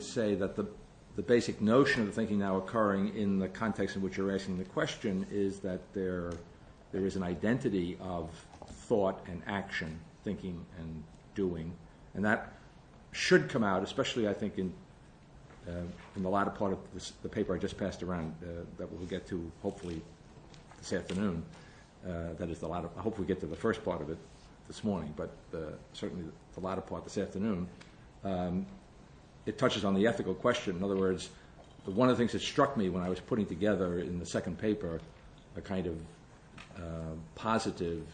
would say that the basic notion of the thinking now occurring in the context in which you're asking the question is that there is an identity of thought and action, thinking and doing, and that should come out, especially I think in the latter part of the paper I just passed around that we'll get to hopefully this afternoon. That is the latter. I hope we get to the first part of it this morning, but certainly the latter part this afternoon. It touches on the ethical question. In other words, one of the things that struck me when I was putting together in the second paper a kind of positive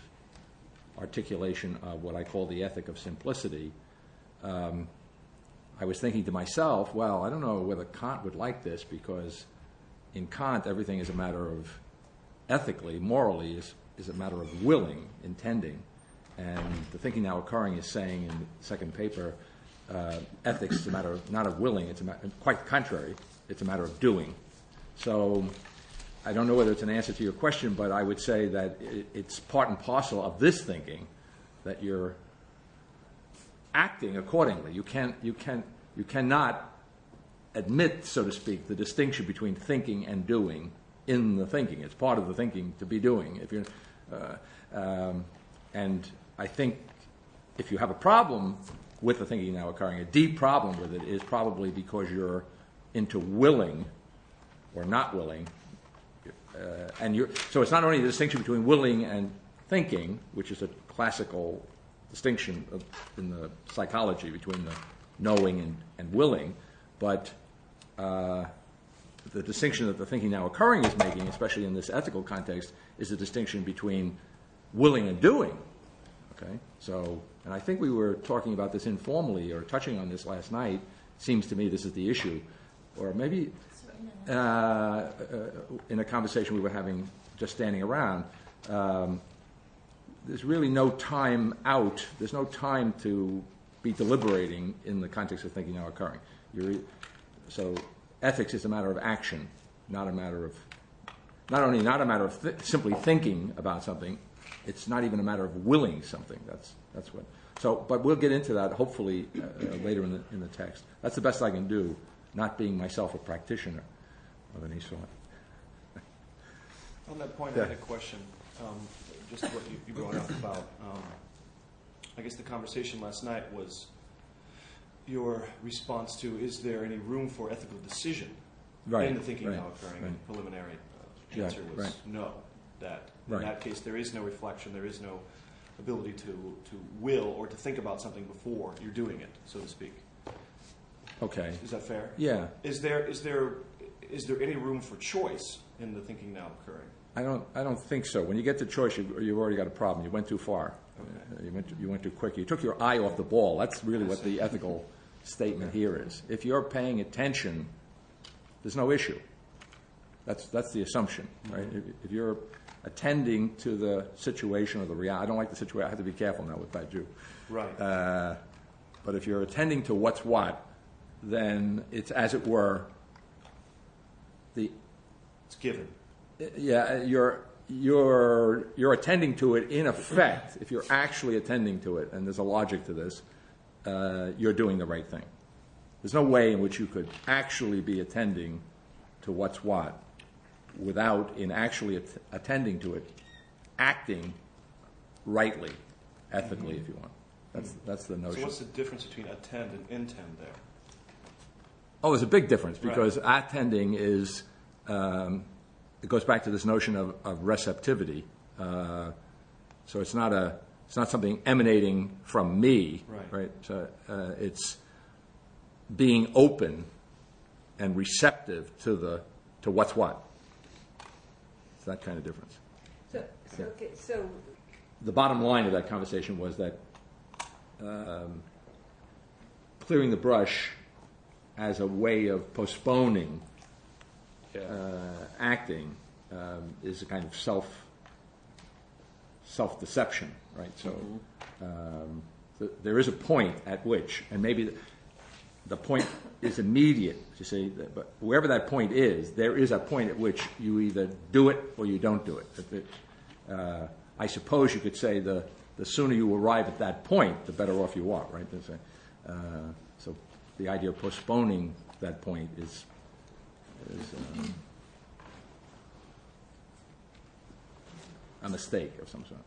articulation of what I call the ethic of simplicity, I was thinking to myself, well, I don't know whether Kant would like this, because in Kant everything is a matter of, ethically, morally, is a matter of willing, intending. And the thinking now occurring is saying in the second paper, ethics is a matter of, not of willing, it's quite the contrary, it's a matter of doing. So I don't know whether it's an answer to your question, but I would say that it's part and parcel of this thinking that you're acting accordingly. You cannot admit, so to speak, the distinction between thinking and doing in the thinking. It's part of the thinking to be doing. If you're, and I think if you have a problem with the thinking now occurring, a deep problem with it is probably because you're into willing or not willing. So it's not only the distinction between willing and thinking, which is a classical distinction in the psychology between the knowing and willing, but the distinction that the thinking now occurring is making, especially in this ethical context, is the distinction between willing and doing. Okay, so, and I think we were talking about this informally or touching on this last night. It seems to me this is the issue, or maybe in a conversation we were having just standing around. There's really no time out. There's no time to be deliberating in the context of thinking now occurring. So ethics is a matter of action, not a matter of, not only not a matter of simply thinking about something. It's not even a matter of willing something. That's what. So, but we'll get into that hopefully later in the text. That's the best I can do, not being myself a practitioner of any sort. On that point, I had a question. Just what you brought up about. I guess the conversation last night was your response to: is there any room for ethical decision in the thinking now occurring? And preliminary answer was no. That in that case there is no reflection, there is no ability to will or to think about something before you're doing it, so to speak. Okay. Is that fair? Yeah. Is there any room for choice in the thinking now occurring? I don't think so. When you get to choice, you've already got a problem. You went too far. Okay. You went too quick. You took your eye off the ball. That's really what the ethical statement here is. If you're paying attention, there's no issue. That's the assumption, right? If you're attending to the situation or the reality, I don't like the situation. I have to be careful now with that, Jew. Right. But if you're attending to what's what, then it's, as it were, it's given. Yeah, you're attending to it in effect. If you're actually attending to it, and there's a logic to this, you're doing the right thing. There's no way in which you could actually be attending to what's what without, in actually attending to it, acting rightly, ethically, if you want. That's the notion. So what's the difference between attend and intend there? Oh, there's a big difference, because attending is, it goes back to this notion of receptivity. So it's not something emanating from me, right? So it's being open and receptive to what's what. It's that kind of difference. So the bottom line of that conversation was that clearing the brush as a way of postponing acting is a kind of self-deception, right? So there is a point at which, and maybe the point is immediate, you see, but wherever that point is, there is a point at which you either do it or you don't do it. I suppose you could say the sooner you arrive at that point, the better off you are, right? So the idea of postponing that point is a mistake of some sort.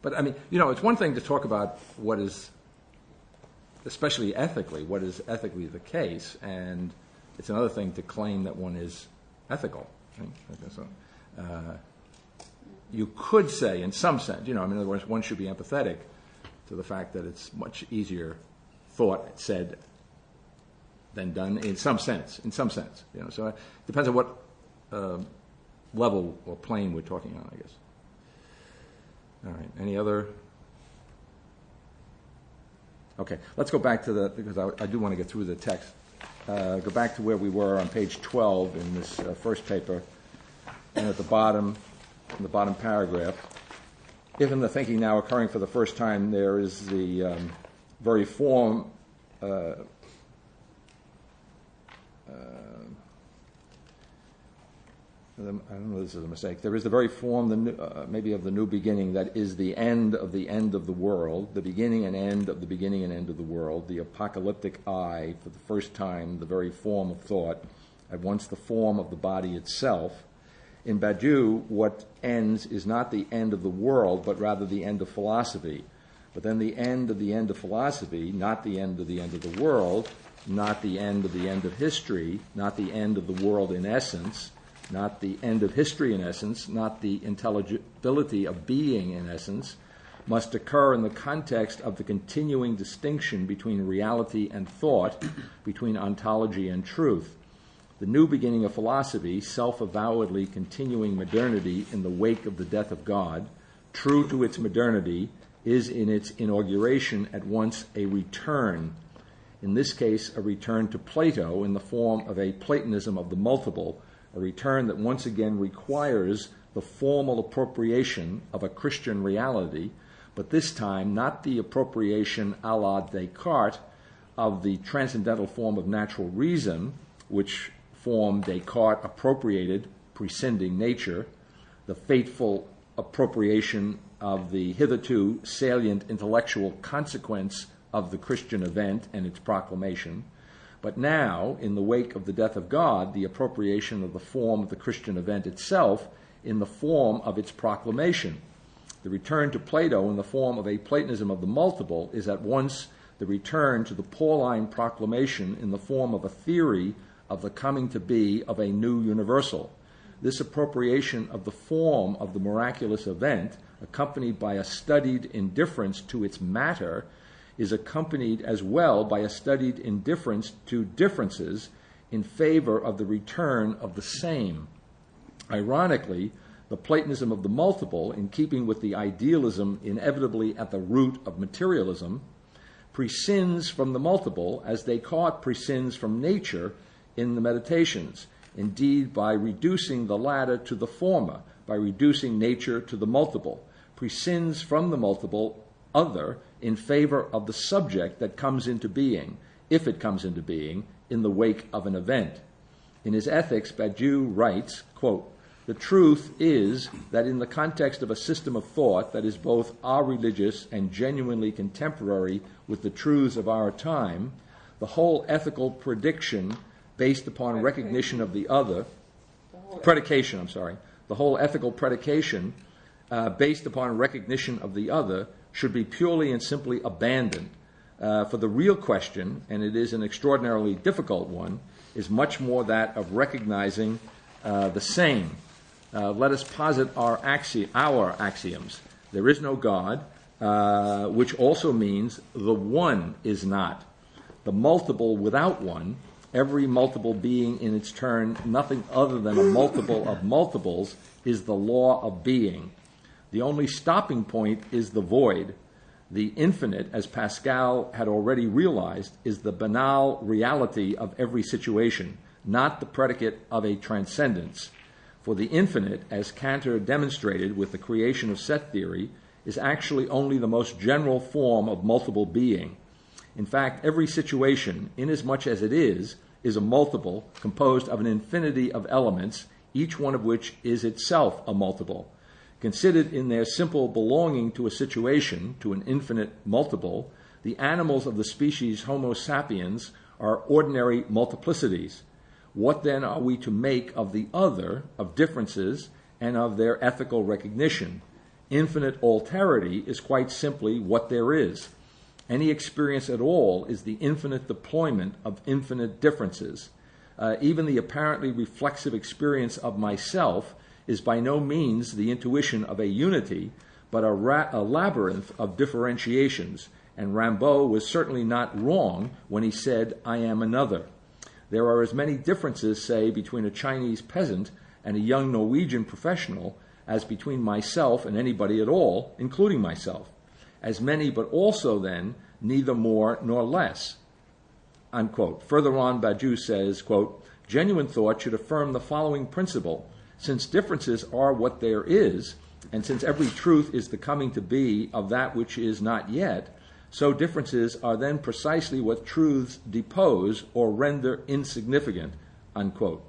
But I mean, it's one thing to talk about what is, especially ethically, what is ethically the case, and it's another thing to claim that one is ethical. Right? So, you could say, in some sense, in other words, one should be empathetic to the fact that it's much easier thought said than done in some sense. So it depends on what level or plane we're talking on, I guess. All right. Any other? Okay. Let's go back to because I do want to get through the text. Go back to where we were on page 12 in this first paper, and at the bottom, in the bottom paragraph, if in the thinking now occurring for the first time there is the very form I don't know if this is a mistake. There is the very form, maybe of the new beginning, that is the end of the world, the beginning and end of the beginning and end of the world, the apocalyptic I, for the first time, the very form of thought, at once the form of the body itself. In Badiou, what ends is not the end of the world, but rather the end of philosophy. But then the end of philosophy, not the end of the world, not the end of history, not the end of the world in essence, not the end of history in essence, not the intelligibility of being in essence, must occur in the context of the continuing distinction between reality and thought, between ontology and truth. The new beginning of philosophy, self-avowedly continuing modernity in the wake of the death of God, true to its modernity, is in its inauguration at once a return, in this case a return to Plato in the form of a Platonism of the multiple, a return that once again requires the formal appropriation of a Christian reality, but this time not the appropriation a la Descartes of the transcendental form of natural reason, which form Descartes appropriated, prescinding nature, the fateful appropriation of the hitherto salient intellectual consequence of the Christian event and its proclamation, but now, in the wake of the death of God, the appropriation of the form of the Christian event itself in the form of its proclamation. The return to Plato in the form of a Platonism of the multiple is at once the return to the Pauline proclamation in the form of a theory of the coming to be of a new universal. This appropriation of the form of the miraculous event, accompanied by a studied indifference to its matter, is accompanied as well by a studied indifference to differences in favor of the return of the same. Ironically, the Platonism of the multiple, in keeping with the idealism inevitably at the root of materialism, prescinds from the multiple as Descartes prescinds from nature in the Meditations, indeed by reducing the latter to the former, by reducing nature to the multiple, prescinds from the multiple other in favor of the subject that comes into being, if it comes into being, in the wake of an event. In his Ethics, Badiou writes, quote, "The truth is that in the context of a system of thought that is both religious and genuinely contemporary with the truths of our time, the whole ethical prediction based upon recognition of the other, the whole ethical predication based upon recognition of the other should be purely and simply abandoned. For the real question, and it is an extraordinarily difficult one, is much more that of recognizing the same. Let us posit our axioms. There is no God, which also means the one is not. The multiple without one, every multiple being in its turn nothing other than a multiple of multiples, is the law of being. The only stopping point is the void. The infinite, as Pascal had already realized, is the banal reality of every situation, not the predicate of a transcendence. For the infinite, as Cantor demonstrated with the creation of set theory, is actually only the most general form of multiple being. In fact, every situation, inasmuch as it is a multiple composed of an infinity of elements, each one of which is itself a multiple. Considered in their simple belonging to a situation, to an infinite multiple, the animals of the species Homo sapiens are ordinary multiplicities. What then are we to make of the other, of differences, and of their ethical recognition? Infinite alterity is quite simply what there is. Any experience at all is the infinite deployment of infinite differences. Even the apparently reflexive experience of myself is by no means the intuition of a unity, but a labyrinth of differentiations, and Rimbaud was certainly not wrong when he said, I am another. There are as many differences, say, between a Chinese peasant and a young Norwegian professional as between myself and anybody at all, including myself. As many, but also then, neither more nor less. Unquote. Further on, Badiou says, quote, genuine thought should affirm the following principle. Since differences are what there is, and since every truth is the coming to be of that which is not yet, so differences are then precisely what truths depose or render insignificant, unquote.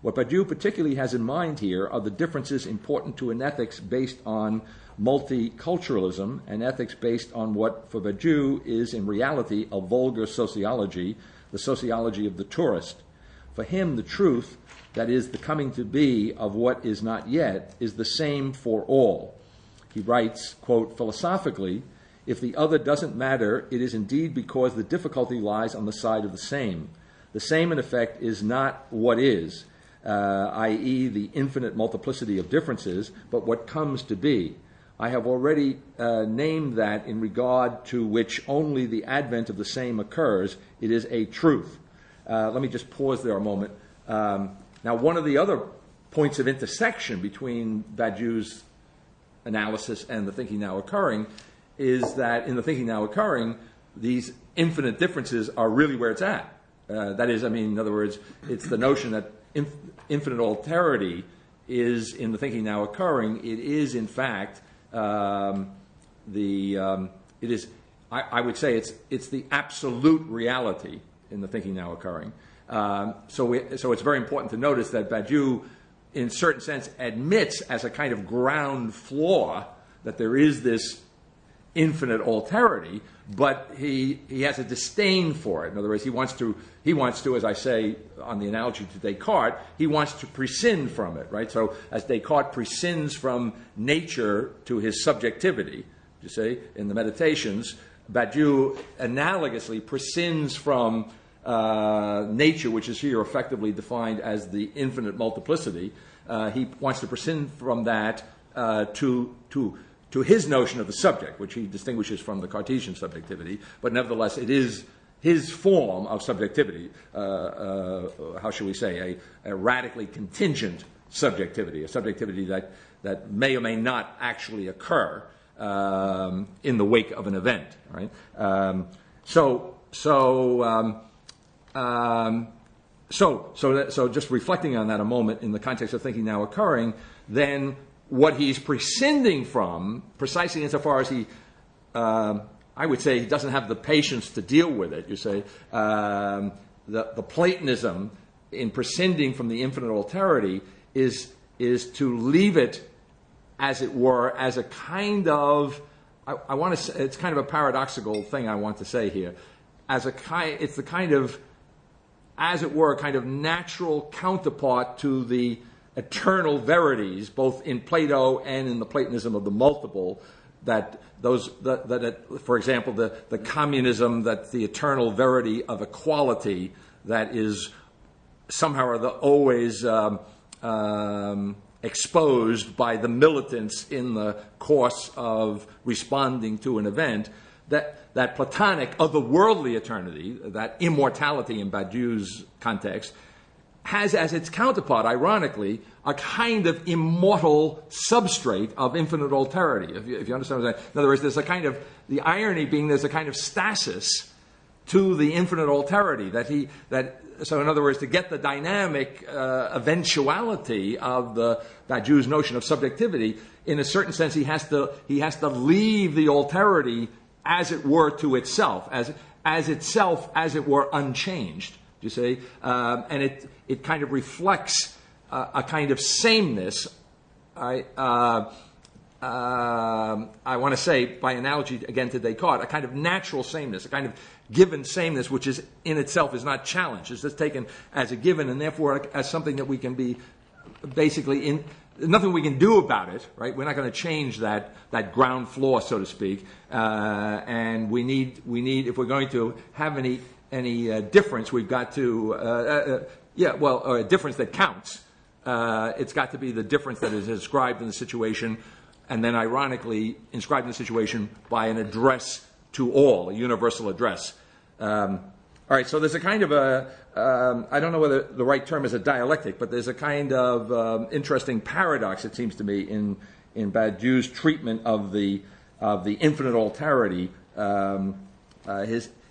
What Badiou particularly has in mind here are the differences important to an ethics based on multiculturalism, and ethics based on what, for Badiou, is in reality a vulgar sociology, the sociology of the tourist. For him, the truth, that is, the coming to be of what is not yet, is the same for all. He writes, quote, philosophically, if the other doesn't matter, it is indeed because the difficulty lies on the side of the same. The same, in effect, is not what is, i.e., the infinite multiplicity of differences, but what comes to be. I have already named that in regard to which only the advent of the same occurs. It is a truth. Let me just pause there a moment. Now, one of the other points of intersection between Badiou's analysis and the thinking now occurring is that in the thinking now occurring, these infinite differences are really where it's at. That is, I mean, in other words, it's the notion that infinite alterity is in the thinking now occurring. It is, in fact, I would say it's the absolute reality in the thinking now occurring. So it's very important to notice that Badiou, in a certain sense, admits as a kind of ground flaw that there is this infinite alterity, but he has a disdain for it. In other words, he wants to, as I say on the analogy to Descartes, he wants to prescind from it, right? So as Descartes prescinds from nature to his subjectivity, you say, in the Meditations, Badiou analogously prescinds from nature, which is here effectively defined as the infinite multiplicity. He wants to prescind from that to his notion of the subject, which he distinguishes from the Cartesian subjectivity, but nevertheless it is his form of subjectivity, how shall we say, a radically contingent subjectivity, a subjectivity that may or may not actually occur in the wake of an event, right? So just reflecting on that a moment in the context of thinking now occurring, then what he's prescinding from, precisely insofar as he, I would say, he doesn't have the patience to deal with it, you say, the Platonism in prescinding from the infinite alterity is to leave it, as it were, as a kind of, I want to say, it's kind of a paradoxical thing I want to say here, it's the kind of, as it were, a kind of natural counterpart to the eternal verities, both in Plato and in the Platonism of the multiple, for example, the communism, that the eternal verity of equality that is somehow or other always exposed by the militants in the course of responding to an event, that Platonic otherworldly eternity, that immortality in Badiou's context, has as its counterpart, ironically, a kind of immortal substrate of infinite alterity, if you understand what I'm saying. In other words, there's a kind of, the irony being there's a kind of stasis to the infinite alterity, so in other words, to get the dynamic eventuality of Badiou's notion of subjectivity, in a certain sense, he has to leave the alterity as it were to itself, as itself, as it were, unchanged. You see, and it kind of reflects a kind of sameness, I want to say, by analogy again to Descartes, a kind of natural sameness, a kind of given sameness, which is in itself is not challenged. It's just taken as a given, and therefore as something that we can be basically in. Nothing we can do about it, right? We're not going to change that ground floor, so to speak. And we need if we're going to have any difference, we've got to a difference that counts. It's got to be the difference that is described in the situation, and then ironically inscribed in the situation by an address to all, a universal address. All right, so there's a kind of I don't know whether the right term is a dialectic, but there's a kind of interesting paradox, it seems to me, in Badiou's treatment of the infinite alterity,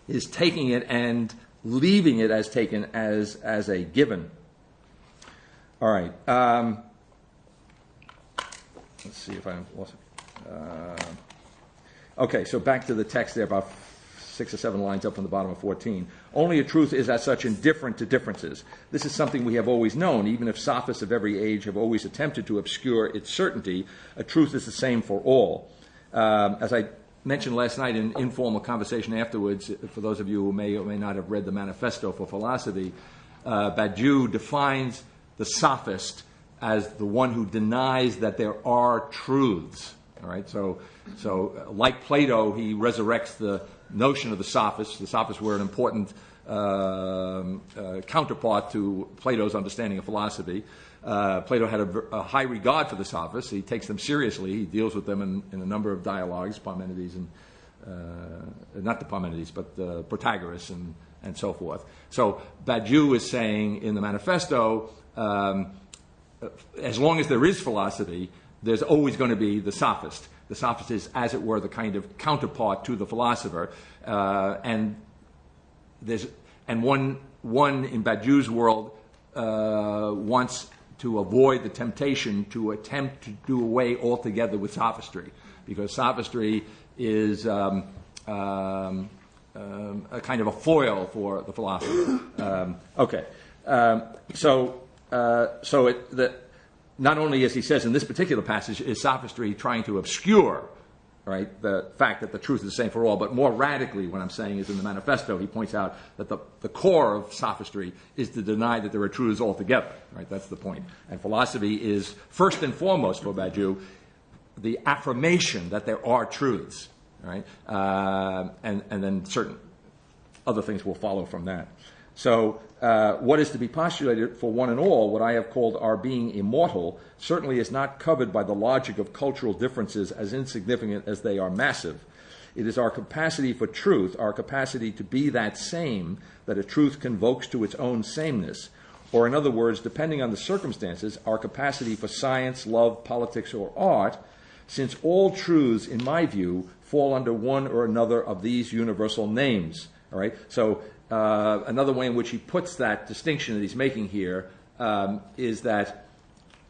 his taking it and leaving it as taken as a given. All right. Let's see if I lost it. Okay, so back to the text there, about 6 or 7 lines up from the bottom of 14. Only a truth is as such indifferent to differences. This is something we have always known, even if sophists of every age have always attempted to obscure its certainty. A truth is the same for all. As I mentioned last night in informal conversation afterwards, for those of you who may or may not have read the Manifesto for Philosophy, Badiou defines the sophist as the one who denies that there are truths. All right, so like Plato, he resurrects the notion of the sophists. The sophists were an important counterpart to Plato's understanding of philosophy. Plato had a high regard for the sophists. He takes them seriously. He deals with them in a number of dialogues, Parmenides and not the Parmenides, but Protagoras and so forth. So Badiou is saying in the Manifesto, as long as there is philosophy, there's always going to be the sophist. The sophist is, as it were, the kind of counterpart to the philosopher, and one in Badiou's world wants to avoid the temptation to attempt to do away altogether with sophistry, because sophistry is a kind of a foil for the philosopher. Not only, as he says in this particular passage, is sophistry trying to obscure, right, the fact that the truth is the same for all, but more radically, what I'm saying is in the Manifesto, he points out that the core of sophistry is to deny that there are truths altogether, right? That's the point. And philosophy is, first and foremost for Badiou, the affirmation that there are truths, right? And then certain other things will follow from that. So what is to be postulated for one and all, what I have called our being immortal, certainly is not covered by the logic of cultural differences as insignificant as they are massive. It is our capacity for truth, our capacity to be that same, that a truth convokes to its own sameness. Or in other words, depending on the circumstances, our capacity for science, love, politics, or art, since all truths, in my view, fall under one or another of these universal names. All right? So another way in which he puts that distinction that he's making here is that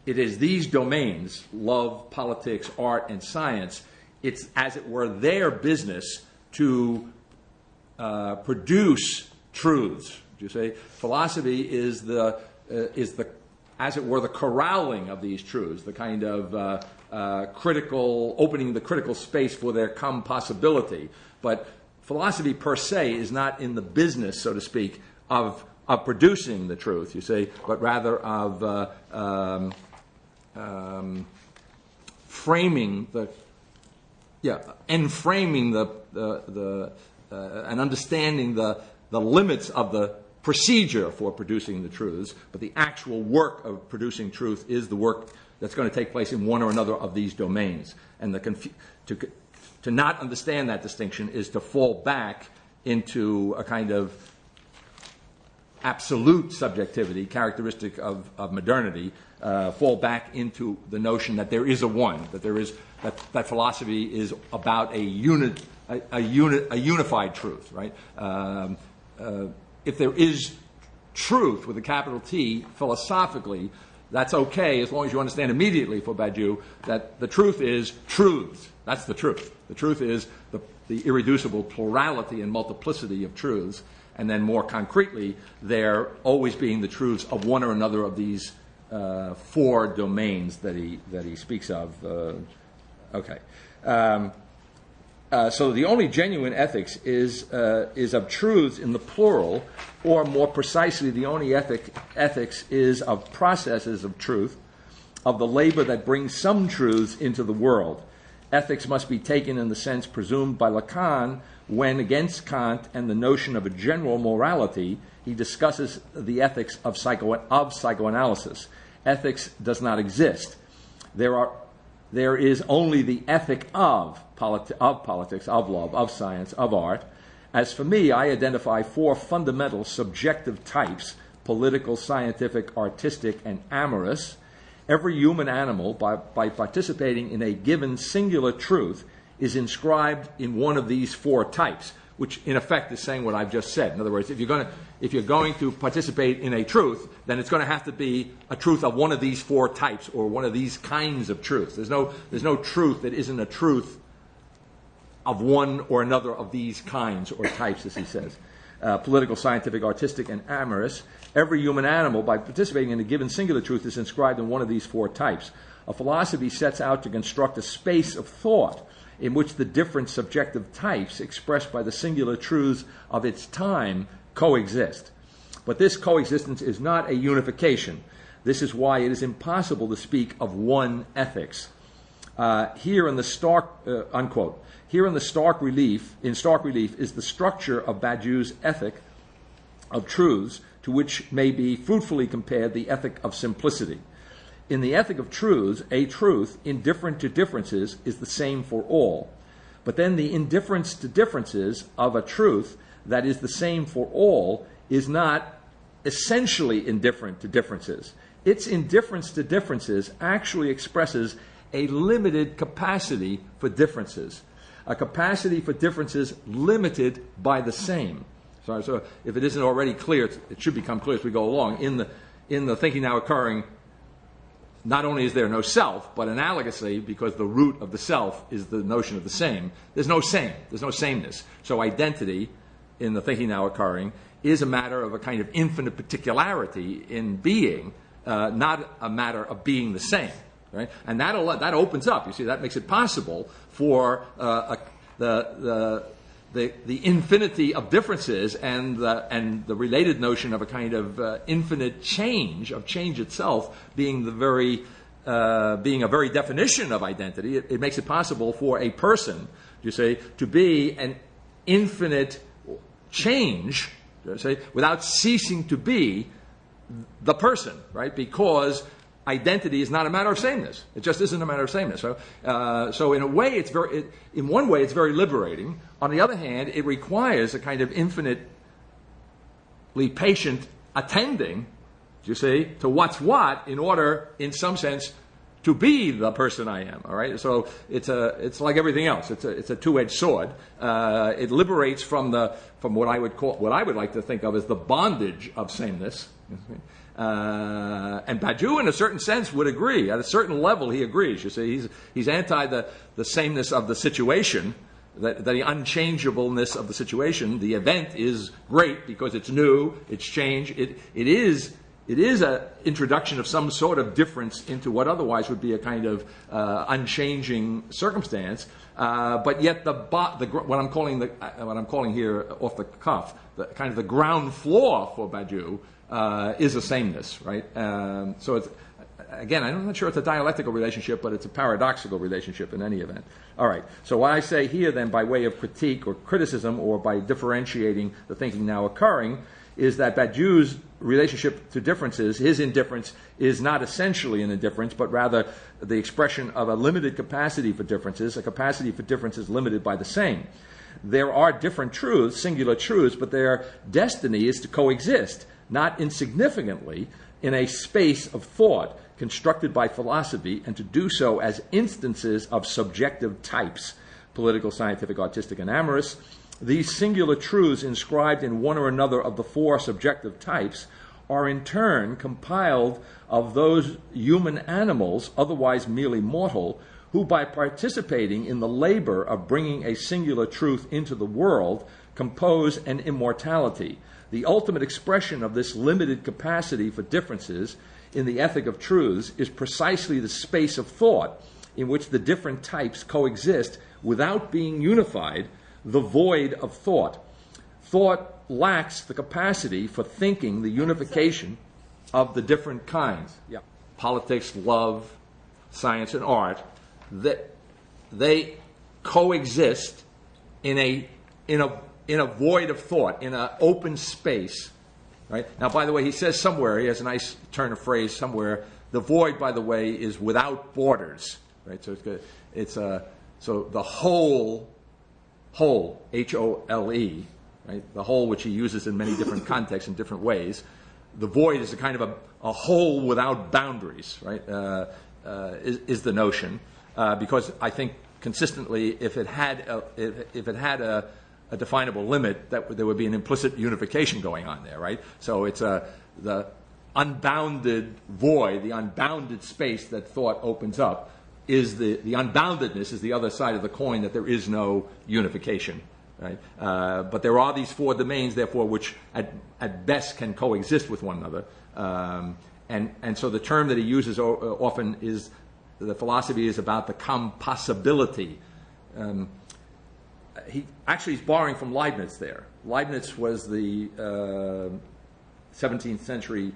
it is these domains, love, politics, art, and science, it's, as it were, their business to produce truths. You say philosophy is the as it were, the corralling of these truths, the kind of critical, opening the critical space for their possibility. But philosophy per se is not in the business, so to speak, of producing the truth, you see, but rather of framing enframing and understanding the limits of the procedure for producing the truths, but the actual work of producing truth is the work that's going to take place in one or another of these domains. And to not understand that distinction is to fall back into a kind of absolute subjectivity, characteristic of modernity, fall back into the notion that there is a one, that there is that philosophy is about a unified truth, right? If there is truth with a capital T philosophically, that's okay as long as you understand immediately for Badiou that the truth is truths. That's the truth. The truth is the irreducible plurality and multiplicity of truths, and then more concretely, there always being the truths of one or another of these four domains that he speaks of. Okay. So the only genuine ethics is of truths in the plural, or more precisely, the only ethics is of processes of truth, of the labor that brings some truths into the world. Ethics must be taken in the sense presumed by Lacan when, against Kant and the notion of a general morality, he discusses the ethics of psychoanalysis. Ethics does not exist. There is only the ethic of politics, of love, of science, of art. As for me, I identify four fundamental subjective types: political, scientific, artistic, and amorous. Every human animal, by participating in a given singular truth, is inscribed in one of these four types, which in effect is saying what I've just said. In other words, if you're going to participate in a truth, then it's going to have to be a truth of one of these four types, or one of these kinds of truths. There's no truth that isn't a truth of one or another of these kinds or types, as he says. Political, scientific, artistic, and amorous. Every human animal, by participating in a given singular truth, is inscribed in one of these four types. A philosophy sets out to construct a space of thought in which the different subjective types expressed by the singular truths of its time coexist. But this coexistence is not a unification. This is why it is impossible to speak of one ethics. Here in stark relief is the structure of Badiou's ethic of truths, to which may be fruitfully compared the ethic of simplicity. In the ethic of truths, a truth indifferent to differences is the same for all. But then the indifference to differences of a truth that is the same for all is not essentially indifferent to differences. Its indifference to differences actually expresses a limited capacity for differences, a capacity for differences limited by the same. So if it isn't already clear, it should become clear as we go along. In the thinking now occurring, not only is there no self, but analogously, because the root of the self is the notion of the same, there's no sameness. So identity, in the thinking now occurring, is a matter of a kind of infinite particularity in being, not a matter of being the same. Right? And that opens up. You see, that makes it possible for the infinity of differences and the related notion of a kind of infinite change, of change itself being being a very definition of identity. It makes it possible for a person, you say, to be an infinite change, you say, without ceasing to be the person, right? Because identity is not a matter of sameness. It just isn't a matter of sameness. So in a way, in one way, it's very liberating. On the other hand, it requires a kind of infinitely patient attending, you see, to what's what, in order, in some sense, to be the person I am. All right. So it's like everything else. It's a two-edged sword. It liberates from what I would like to think of as the bondage of sameness. And Badiou, in a certain sense, would agree. At a certain level, he agrees. You see, he's anti the sameness of the situation, the unchangeableness of the situation. The event is great because it's new, it's change. It is an introduction of some sort of difference into what otherwise would be a kind of unchanging circumstance. But yet what I'm calling here off the cuff, the kind of the ground floor for Badiou is a sameness, right? So it's, again, I'm not sure it's a dialectical relationship, but it's a paradoxical relationship in any event. All right. So what I say here then, by way of critique or criticism, or by differentiating the thinking now occurring, is that Badiou's relationship to differences, his indifference, is not essentially an indifference, but rather the expression of a limited capacity for differences, a capacity for differences limited by the same. There are different truths, singular truths, but their destiny is to coexist, not insignificantly, in a space of thought constructed by philosophy, and to do so as instances of subjective types, political, scientific, artistic, and amorous. These singular truths inscribed in one or another of the four subjective types are in turn compiled of those human animals, otherwise merely mortal, who by participating in the labor of bringing a singular truth into the world compose an immortality. The ultimate expression of this limited capacity for differences in the ethic of truths is precisely the space of thought in which the different types coexist without being unified, the void of thought. Thought lacks the capacity for thinking the unification of the different kinds. Yeah. Politics, love, science, and art, they coexist in a void of thought, in an open space. Right? Now, by the way, he says somewhere, he has a nice turn of phrase somewhere, the void, by the way, is without borders. Right? So so the whole, H-O-L-E, right? The whole, which he uses in many different contexts in different ways. The void is a kind of a whole without boundaries, right? Is the notion, because I think consistently, if it had a definable limit, there would be an implicit unification going on there, right? So it's the unbounded void, the unbounded space that thought opens up, is the unboundedness is the other side of the coin, that there is no unification, right? But there are these four domains, therefore, which at best can coexist with one another. And so the term that he uses often is, the philosophy is about the compossibility. He's borrowing from Leibniz there. Leibniz was the 17th century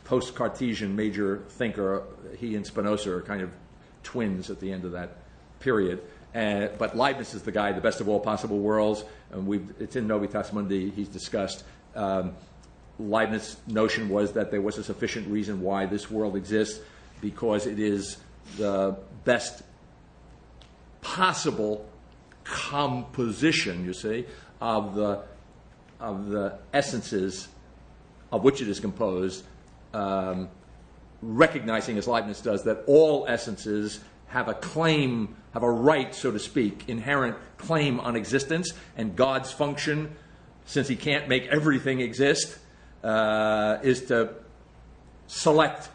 post-Cartesian major thinker. He and Spinoza are kind of twins at the end of that period. But Leibniz is the guy, the best of all possible worlds. And it's in Novitas Mundi, he's discussed. Leibniz's notion was that there was a sufficient reason why this world exists, because it is the best possible composition, you see, of the essences of which it is composed, recognizing, as Leibniz does, that all essences have a claim, have a right, so to speak, inherent claim on existence, and God's function, since he can't make everything exist, is to select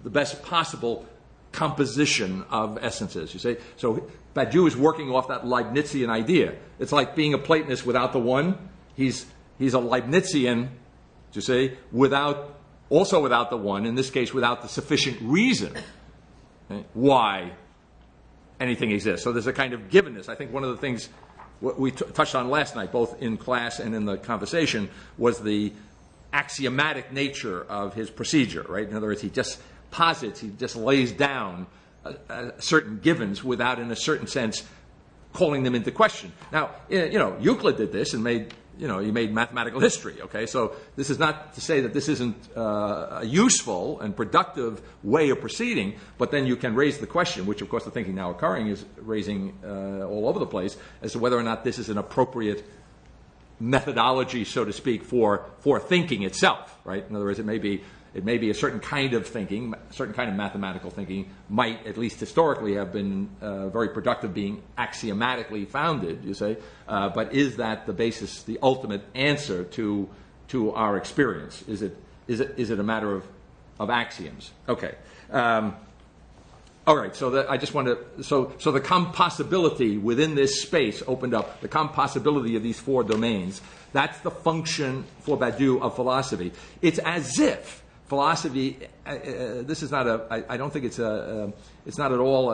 the best possible composition of essences, you see. So Badiou is working off that Leibnizian idea. It's like being a Platonist without the one. He's a Leibnizian, you see, also without the one, in this case without the sufficient reason, right, why anything exists. So there's a kind of givenness. I think one of the things what we touched on last night, both in class and in the conversation, was the axiomatic nature of his procedure, right? In other words, he just posits, he just lays down certain givens without, in a certain sense, calling them into question. Now, Euclid did this and he made mathematical history, okay? So this is not to say that this isn't a useful and productive way of proceeding, but then you can raise the question, which of course the thinking now occurring is raising all over the place, as to whether or not this is an appropriate methodology, so to speak, for thinking itself, right? In other words, it may be a certain kind of thinking, a certain kind of mathematical thinking might, at least historically, have been very productive, being axiomatically founded, you say. But is that the basis, the ultimate answer to our experience? Is it a matter of axioms? Okay. All right. So I just want to. So the compossibility within this space opened up. The compossibility of these four domains. That's the function for Badiou of philosophy. It's as if philosophy, this is not I don't think it's not at all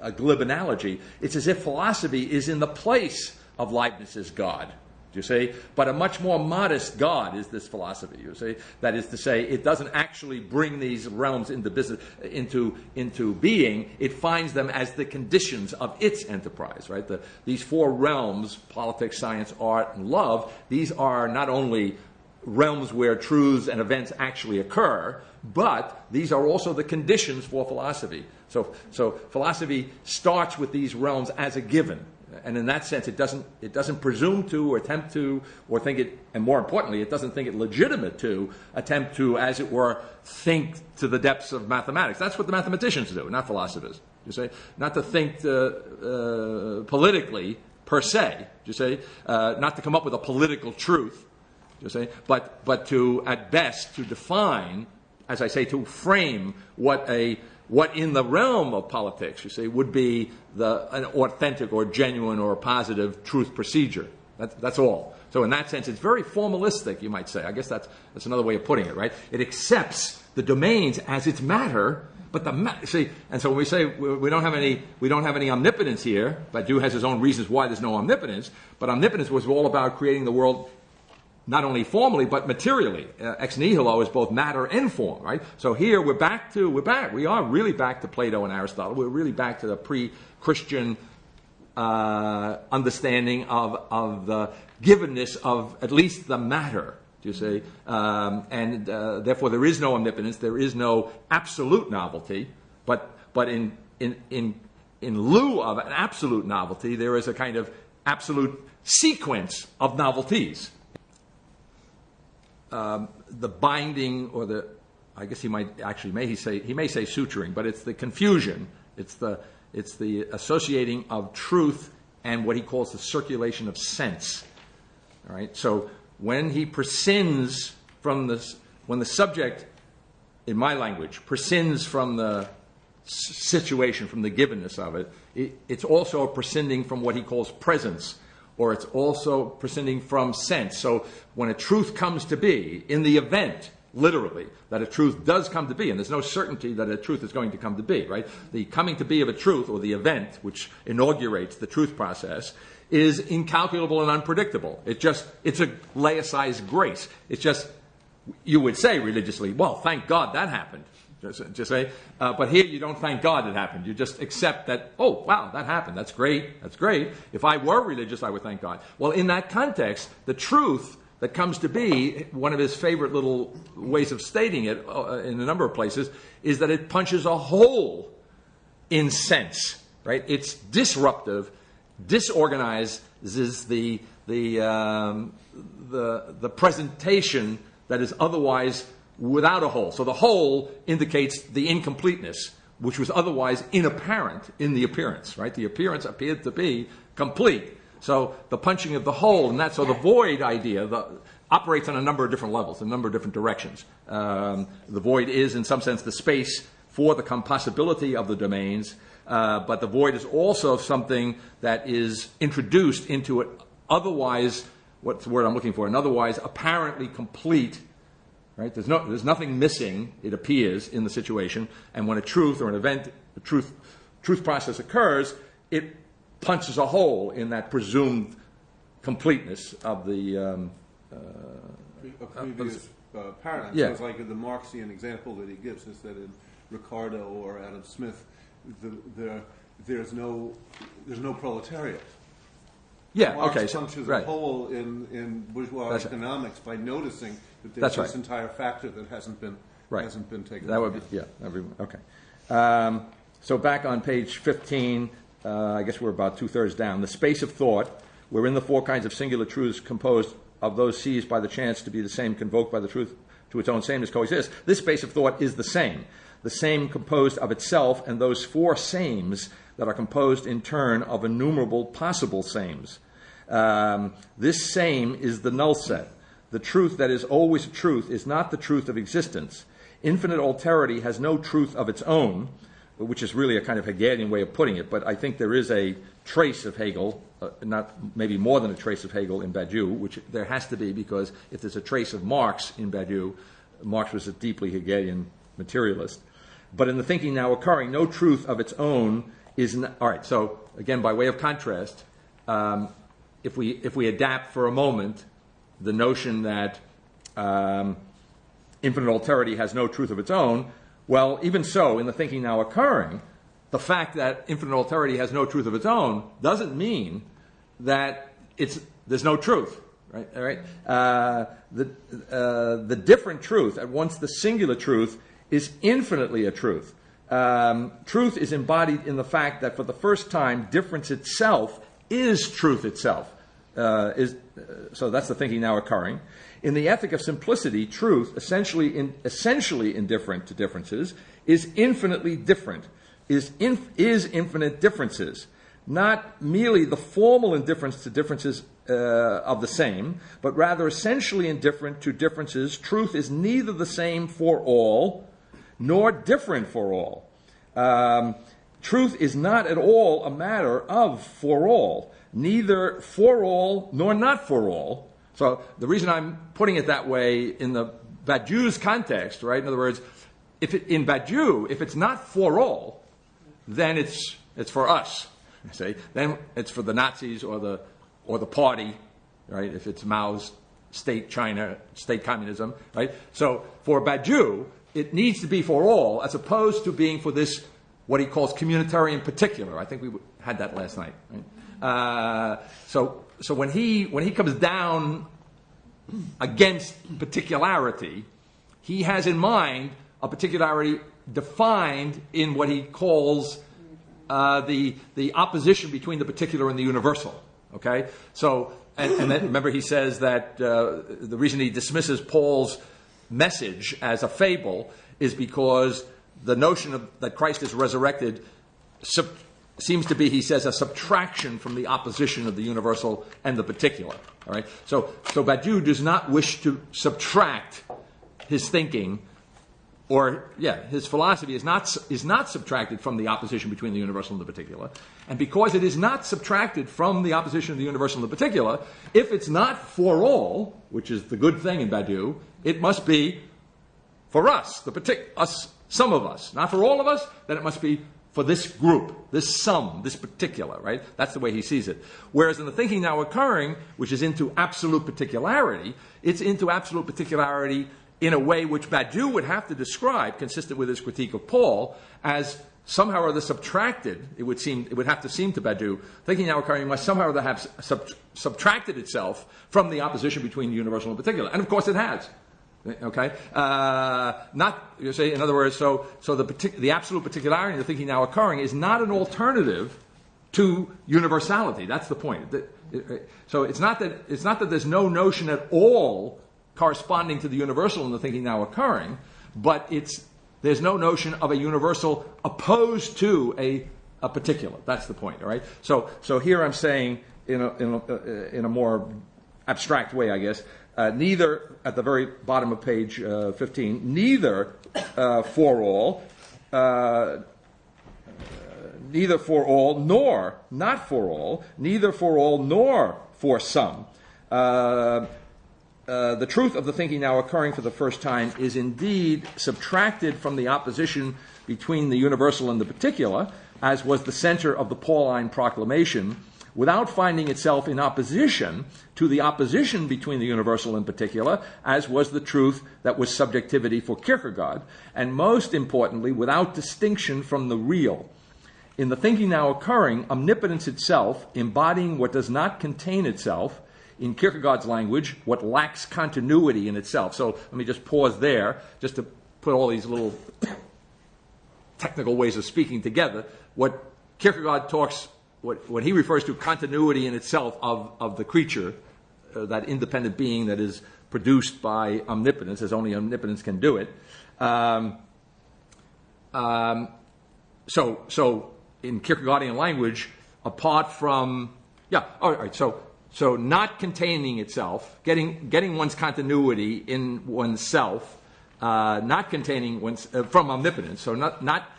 a glib analogy. It's as if philosophy is in the place of Leibniz's God, you see? But a much more modest God is this philosophy, you see? That is to say, it doesn't actually bring these realms into being. It finds them as the conditions of its enterprise, right? These four realms, politics, science, art, and love, these are not only realms where truths and events actually occur, but these are also the conditions for philosophy. So philosophy starts with these realms as a given, and in that sense, it doesn't presume to, or attempt to, or think it, and more importantly, it doesn't think it legitimate to attempt to, as it were, think to the depths of mathematics. That's what the mathematicians do, not philosophers. You say, not to think politically per se. You say, not to come up with a political truth. You say, but to, at best, to define, as I say, to frame what in the realm of politics, you say, would be an authentic or genuine or positive truth procedure. That's all. So in that sense, it's very formalistic, you might say. I guess that's another way of putting it, right? It accepts the domains as its matter, But see, and so when we say we don't have any omnipotence here, Badiou has his own reasons why there's no omnipotence. But omnipotence was all about creating the world not only formally but materially. Ex nihilo is both matter and form, right? So here we are really back to Plato and Aristotle. We're really back to the pre-Christian understanding of the givenness of at least the matter. Do you see? And therefore, there is no omnipotence. There is no absolute novelty. But in lieu of an absolute novelty, there is a kind of absolute sequence of novelties. The binding, or I guess he may say suturing, but it's the confusion. It's the associating of truth and what he calls the circulation of sense. All right. So when he prescinds from this, when the subject, in my language, prescinds from the situation, from the givenness of it, it's also prescinding from what he calls presence, or it's also prescinding from sense. So when a truth comes to be, in the event, literally, that a truth does come to be, and there's no certainty that a truth is going to come to be, right? The coming to be of a truth, or the event which inaugurates the truth process, is incalculable and unpredictable. It's a laicized grace. It's just, you would say religiously, well, thank God that happened. Just say, but here you don't thank God it happened. You just accept that, oh, wow, that happened. That's great. That's great. If I were religious, I would thank God. Well, in that context, the truth that comes to be, one of his favorite little ways of stating it in a number of places, is that it punches a hole in sense, right? It's disruptive, disorganizes the presentation that is otherwise without a hole. So the hole indicates the incompleteness, which was otherwise inapparent in the appearance, right? The appearance appeared to be complete. So the punching of the hole, and so the void idea operates on a number of different levels, a number of different directions. The void is, in some sense, the space for the compossibility of the domains, but the void is also something that is introduced into it otherwise, what's the word I'm looking for, an otherwise apparently complete. Right? There's nothing missing, it appears, in the situation, and when a truth or an event, a truth process occurs, it punches a hole in that presumed completeness of the previous paradigm. Yeah. So it's like the Marxian example that he gives is that in Ricardo or Adam Smith, there's no proletariat. Yeah. Marx Okay. punches Right. a hole in bourgeois That's economics by noticing that there's That's this right. entire factor that hasn't been taken. That would be okay. So back on page 15, I guess we're about 2/3 down. The space of thought, wherein the four kinds of singular truths composed of those seized by the chance to be the same, convoked by the truth to its own sameness, coexist. This space of thought is the same composed of itself and those four sames that are composed in turn of innumerable possible sames. This same is the null set. The truth that is always a truth is not the truth of existence. Infinite alterity has no truth of its own, which is really a kind of Hegelian way of putting it, but I think there is a trace of Hegel, not maybe more than a trace of Hegel in Badiou, which there has to be, because if there's a trace of Marx in Badiou, Marx was a deeply Hegelian materialist. But in the thinking now occurring, no truth of its own is not. All right, so again, by way of contrast, if we adapt for a moment the notion that infinite alterity has no truth of its own, well, even so, in the thinking now occurring, the fact that infinite alterity has no truth of its own doesn't mean that there's no truth, right? All right. The different truth, at once the singular truth, is infinitely a truth. Truth is embodied in the fact that for the first time, difference itself is truth itself. So that's the thinking now occurring. In the ethic of simplicity, truth, essentially indifferent to differences, is infinitely different, is infinite differences, not merely the formal indifference to differences of the same, but rather essentially indifferent to differences. Truth is neither the same for all, nor different for all. Truth is not at all a matter of for all, neither for all nor not for all. So the reason I'm putting it that way in the Badiou's context, right? In other words, in Badiou, if it's not for all, then it's for us. See, then it's for the Nazis or the party, right? If it's Mao's state China, state communism, right? So for Badiou, it needs to be for all, as opposed to being for this, what he calls communitarian particular. I think we had that last night. Right? So when he comes down against particularity, he has in mind a particularity defined in what he calls the opposition between the particular and the universal. Okay, so and then remember he says that the reason he dismisses Paul's message as a fable is because the notion that Christ is resurrected seems to be, he says, a subtraction from the opposition of the universal and the particular. All right, so Badiou does not wish to subtract his thinking, or his philosophy is not subtracted from the opposition between the universal and the particular. And because it is not subtracted from the opposition of the universal and the particular, if it's not for all, which is the good thing in Badiou, it must be for us, some of us. Not for all of us, then it must be for this group, this sum, this particular, right? That's the way he sees it. Whereas in the thinking now occurring, which is into absolute particularity, it's into absolute particularity in a way which Badiou would have to describe, consistent with his critique of Paul, as somehow or other subtracted. It would have to seem to Badiou, thinking now occurring must somehow or other have subtracted itself from the opposition between the universal and particular. And of course it has. Okay, not, you say, in other words, so the absolute particularity of the thinking now occurring is not an alternative to universality. That's the point. So it's not that there's no notion at all corresponding to the universal in the thinking now occurring, but there's no notion of a universal opposed to a particular. That's the point. All right. So here I'm saying in a more abstract way, I guess. Neither, at the very bottom of page 15, neither for all, nor not for all, neither for all nor for some. The truth of the thinking now occurring for the first time is indeed subtracted from the opposition between the universal and the particular, as was the center of the Pauline proclamation, without finding itself in opposition to the opposition between the universal and particular, as was the truth that was subjectivity for Kierkegaard, and most importantly, without distinction from the real. In the thinking now occurring, omnipotence itself, embodying what does not contain itself, in Kierkegaard's language, what lacks continuity in itself. So let me just pause there, just to put all these little technical ways of speaking together. What Kierkegaard talks, what he refers to continuity in itself of the creature, that independent being that is produced by omnipotence, as only omnipotence can do it. So in Kierkegaardian language, apart from, all right, so not containing itself, getting one's continuity in oneself, not containing one's, from omnipotence, so not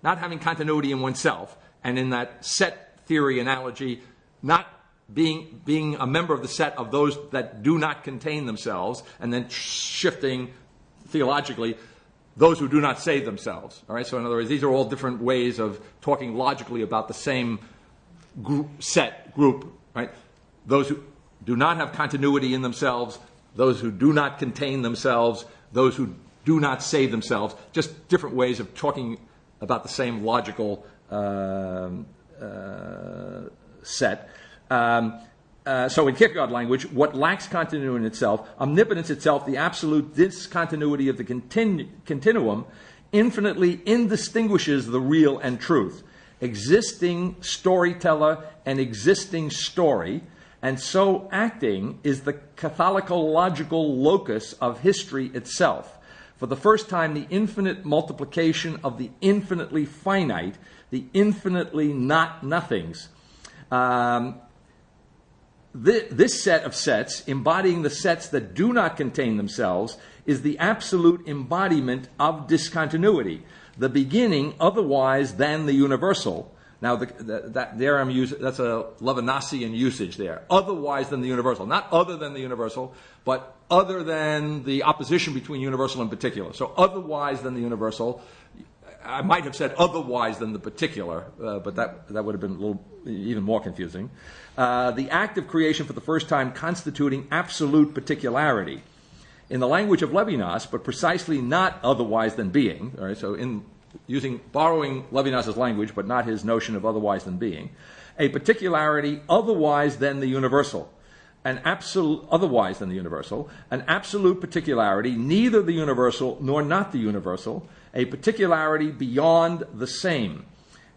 having continuity in oneself, and in that set theory analogy, not being a member of the set of those that do not contain themselves, and then shifting theologically, those who do not save themselves. All right. So in other words, these are all different ways of talking logically about the same group, right? Those who do not have continuity in themselves, those who do not contain themselves, those who do not save themselves. Just different ways of talking about the same logical set. So in Kierkegaard language, what lacks continuity in itself, omnipotence itself, the absolute discontinuity of the continuum, infinitely indistinguishes the real and truth, existing storyteller and existing story, and so acting is the catholicological locus of history itself. For the first time, the infinite multiplication of the infinitely finite, the infinitely not-nothings. This set of sets, embodying the sets that do not contain themselves, is the absolute embodiment of discontinuity, the beginning otherwise than the universal. Now, there I'm using, that's a Levinasian usage there. Otherwise than the universal. Not other than the universal, but other than the opposition between universal and particular. So otherwise than the universal. I might have said otherwise than the particular, but that would have been a little even more confusing. The act of creation for the first time constituting absolute particularity. In the language of Levinas, but precisely not otherwise than being. All right, so borrowing Levinas's language, but not his notion of otherwise than being. A particularity otherwise than the universal. Otherwise than the universal. An absolute particularity, neither the universal nor not the universal. A particularity beyond the same.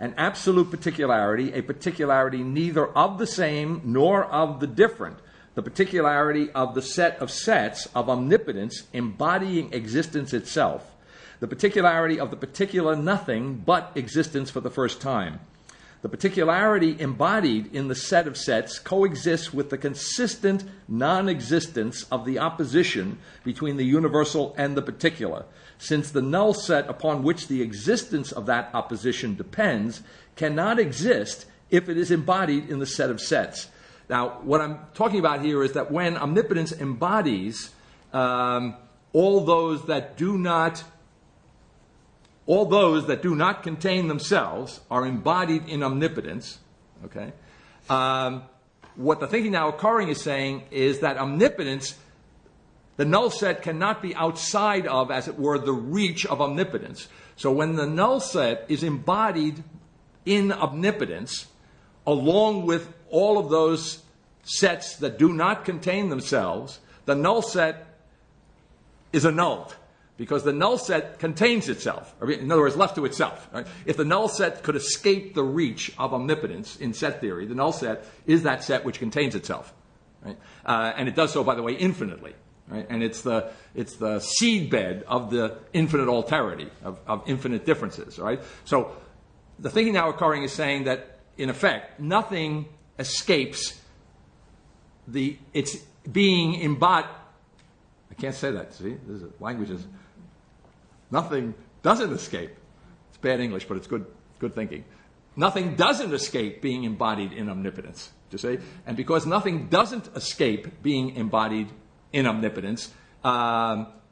An absolute particularity, a particularity neither of the same nor of the different. The particularity of the set of sets of omnipotence embodying existence itself. The particularity of the particular nothing but existence for the first time. The particularity embodied in the set of sets coexists with the consistent non-existence of the opposition between the universal and the particular, since the null set upon which the existence of that opposition depends cannot exist if it is embodied in the set of sets. Now, what I'm talking about here is that when omnipotence embodies all those that do not contain themselves are embodied in omnipotence. Okay, what the thinking now occurring is saying is that omnipotence, the null set cannot be outside of, as it were, the reach of omnipotence. So when the null set is embodied in omnipotence, along with all of those sets that do not contain themselves, the null set is annulled, because the null set contains itself. Or in other words, left to itself. Right? If the null set could escape the reach of omnipotence in set theory, the null set is that set which contains itself. Right? And it does so, by the way, infinitely. Right? And it's the seedbed of the infinite alterity, of infinite differences. Right? So the thinking now occurring is saying that, in effect, nothing escapes its being embodied. I can't say that, see? Language is... Nothing doesn't escape. It's bad English, but it's good thinking. Nothing doesn't escape being embodied in omnipotence, you see? And because nothing doesn't escape being embodied in omnipotence,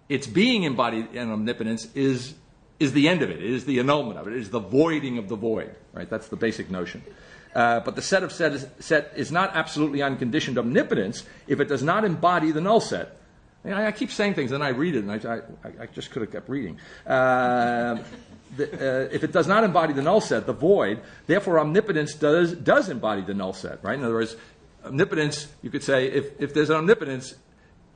its being embodied in omnipotence is the end of it. It is the annulment of it. It is the voiding of the void. Right? That's the basic notion. But the set of set is not absolutely unconditioned omnipotence if it does not embody the null set. I keep saying things, and I read it, and I just could have kept reading. If it does not embody the null set, the void, therefore omnipotence does embody the null set, right? In other words, omnipotence, you could say, if there's an omnipotence,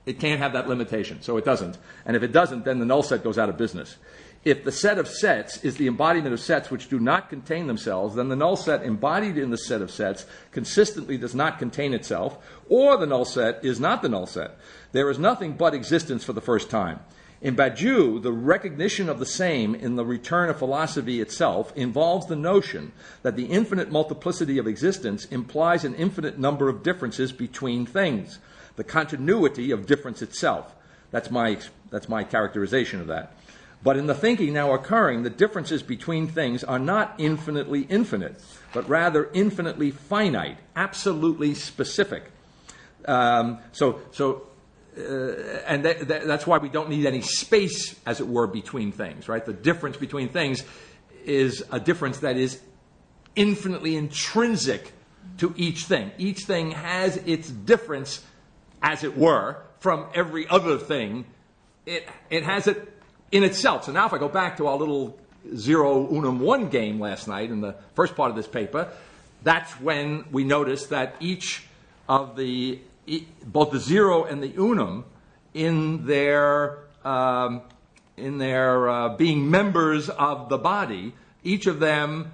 it can't have that limitation, so it doesn't. And if it doesn't, then the null set goes out of business. If the set of sets is the embodiment of sets which do not contain themselves, then the null set embodied in the set of sets consistently does not contain itself, or the null set is not the null set. There is nothing but existence for the first time. In Badiou, the recognition of the same in the return of philosophy itself involves the notion that the infinite multiplicity of existence implies an infinite number of differences between things, the continuity of difference itself. That's my characterization of that. But in the thinking now occurring, the differences between things are not infinitely infinite, but rather infinitely finite, absolutely specific. And that's why we don't need any space, as it were, between things, right? The difference between things is a difference that is infinitely intrinsic to each thing. Each thing has its difference, as it were, from every other thing. It has it in itself. So now if I go back to our little 0 unum 1 game last night in the first part of this paper, that's when we noticed that each of both the 0 and the unum in their being members of the body, each of them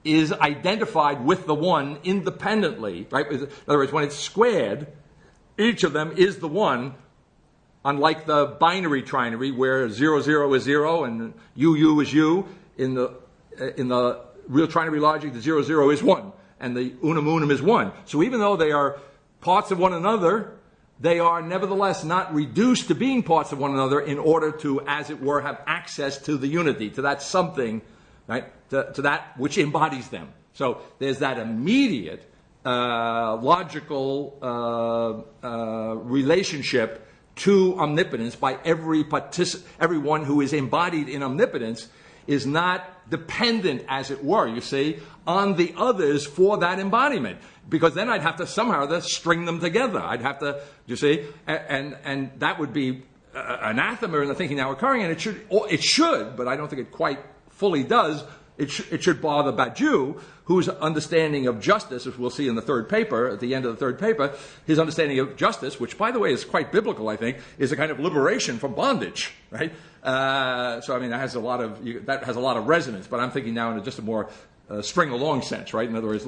is identified with the 1 independently, right? In other words, when it's squared, each of them is the 1. Unlike the binary trinary, where 0, 0 is 0 and u is u, in the real trinary logic, the 0, 0 is 1, and the unum unum is 1. So even though they are parts of one another, they are nevertheless not reduced to being parts of one another in order to, as it were, have access to the unity, to that something, right, to that which embodies them. So there's that immediate logical relationship to omnipotence by everyone who is embodied in omnipotence is not dependent, as it were, you see, on the others for that embodiment. Because then I'd have to somehow string them together. I'd have to, you see, and that would be anathema in the thinking now occurring, and it should, but I don't think it quite fully does. It should bother Badiou, whose understanding of justice, as we'll see in the third paper, at the end of the third paper, his understanding of justice, which, by the way, is quite biblical, I think, is a kind of liberation from bondage, right? So, I mean, that has a lot of resonance, but I'm thinking now in just a more string-along sense, right? In other words,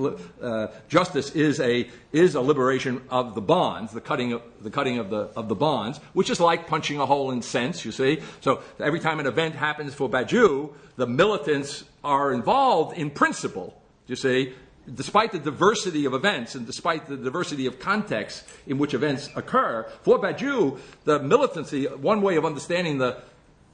justice is a liberation of the bonds, the cutting of the bonds, which is like punching a hole in sense, you see. So every time an event happens for Badiou, the militants are involved in principle, you see, despite the diversity of events and despite the diversity of contexts in which events occur. For Badiou, the militancy, one way of understanding the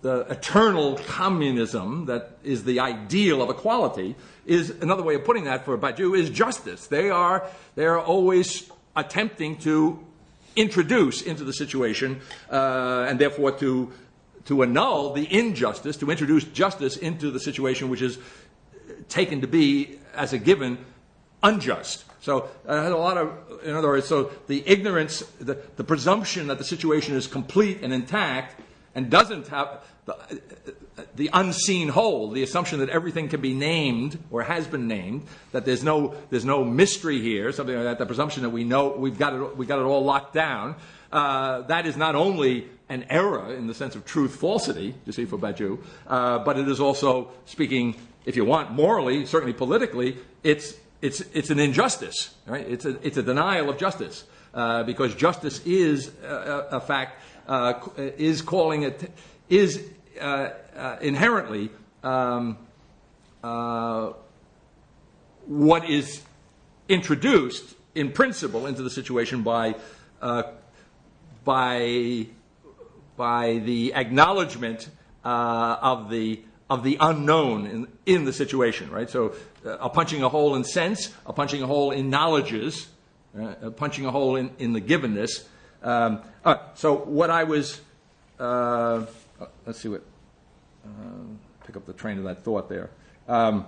eternal communism that is the ideal of equality, is another way of putting that for Badiou is justice. They are always attempting to introduce into the situation and therefore to annul the injustice, to introduce justice into the situation which is taken to be as a given unjust. So it has a lot of, in other words, so the ignorance, the presumption that the situation is complete and intact and doesn't have the unseen whole, the assumption that everything can be named or has been named, that there's no mystery here, something like that, the presumption that we know we've got it all locked down, that is not only an error in the sense of truth falsity, you see, for Badiou, but it is also, speaking, if you want, morally, certainly politically, it's an injustice, right? It's a denial of justice, because justice is a fact, is calling it, is inherently what is introduced in principle into the situation by the acknowledgement of the unknown in the situation, right? So a punching a hole in sense, a punching a hole in knowledges, a punching a hole in the givenness. So what I was, let's see what, pick up the train of that thought there. So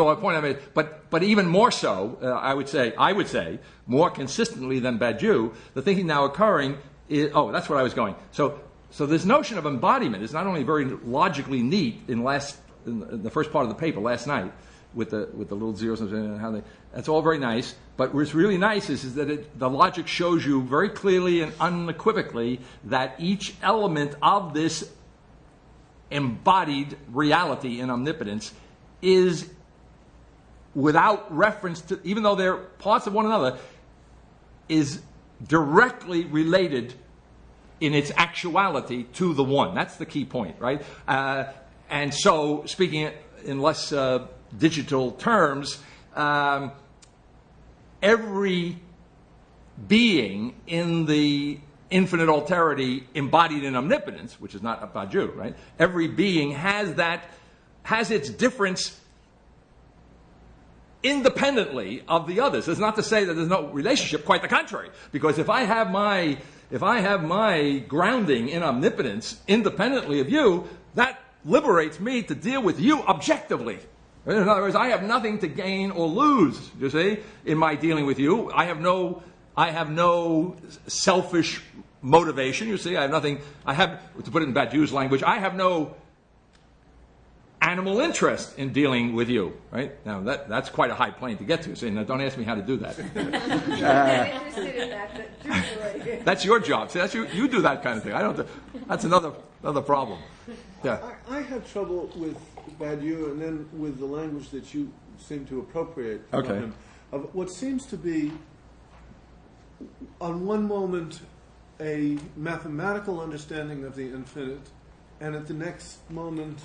a point I made, but even more so, I would say, more consistently than Badiou, the thinking now occurring is, that's where I was going. So this notion of embodiment is not only very logically neat in the first part of the paper last night, with the little zeros and how that's all very nice. But what's really nice is that the logic shows you very clearly and unequivocally that each element of this embodied reality in omnipotence is, without reference to, even though they're parts of one another, is directly related in its actuality to the one. That's the key point, right? And so, speaking in less digital terms, every being in the infinite alterity embodied in omnipotence, which is not a Badiou, right? Every being has its difference independently of the others. It's not to say that there's no relationship, quite the contrary. Because if I have my grounding in omnipotence independently of you, that liberates me to deal with you objectively. In other words, I have nothing to gain or lose, you see, in my dealing with you. I have no selfish motivation, you see. To put it in Badiou's language, I have no animal interest in dealing with you, right? Now, that's quite a high plane to get to, so now don't ask me how to do that. I'm interested in that, but truthfully. That's your job. See, you do that kind of thing. I don't. That's another problem. Yeah. I have trouble with Badiou and then with the language that you seem to appropriate from him, of what seems to be, on one moment, a mathematical understanding of the infinite, and at the next moment,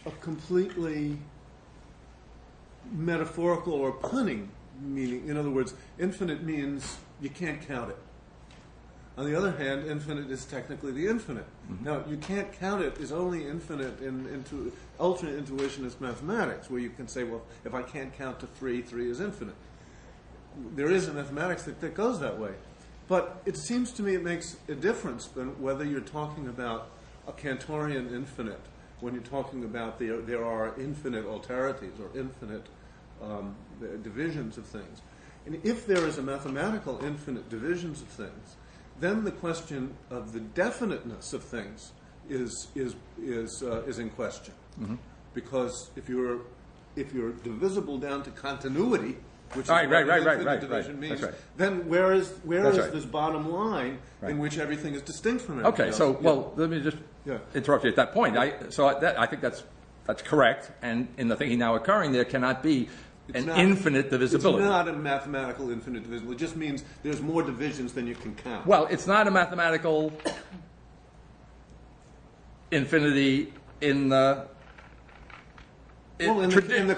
a completely metaphorical or punning meaning. In other words, infinite means you can't count it. On the other hand, infinite is technically the infinite. Mm-hmm. Now, you can't count it is only infinite in ultimate intuitionist mathematics, where you can say, well, if I can't count to 3, 3 is infinite. there is a mathematics that goes that way. But it seems to me it makes a difference whether you're talking about a Cantorian infinite, when you're talking about there are infinite alterities or infinite divisions of things. And if there is a mathematical infinite divisions of things, then the question of the definiteness of things is in question. Mm-hmm. Because if you're divisible down to continuity, which is what infinite division means, then where is this bottom line in which everything is distinct from everything else? So well, let me just interrupt you at that point. I think that's correct. And in the thinking now occurring, there cannot be infinite divisibility. It's not a mathematical infinite divisibility. It just means there's more divisions than you can count. Well, it's not a mathematical infinity in the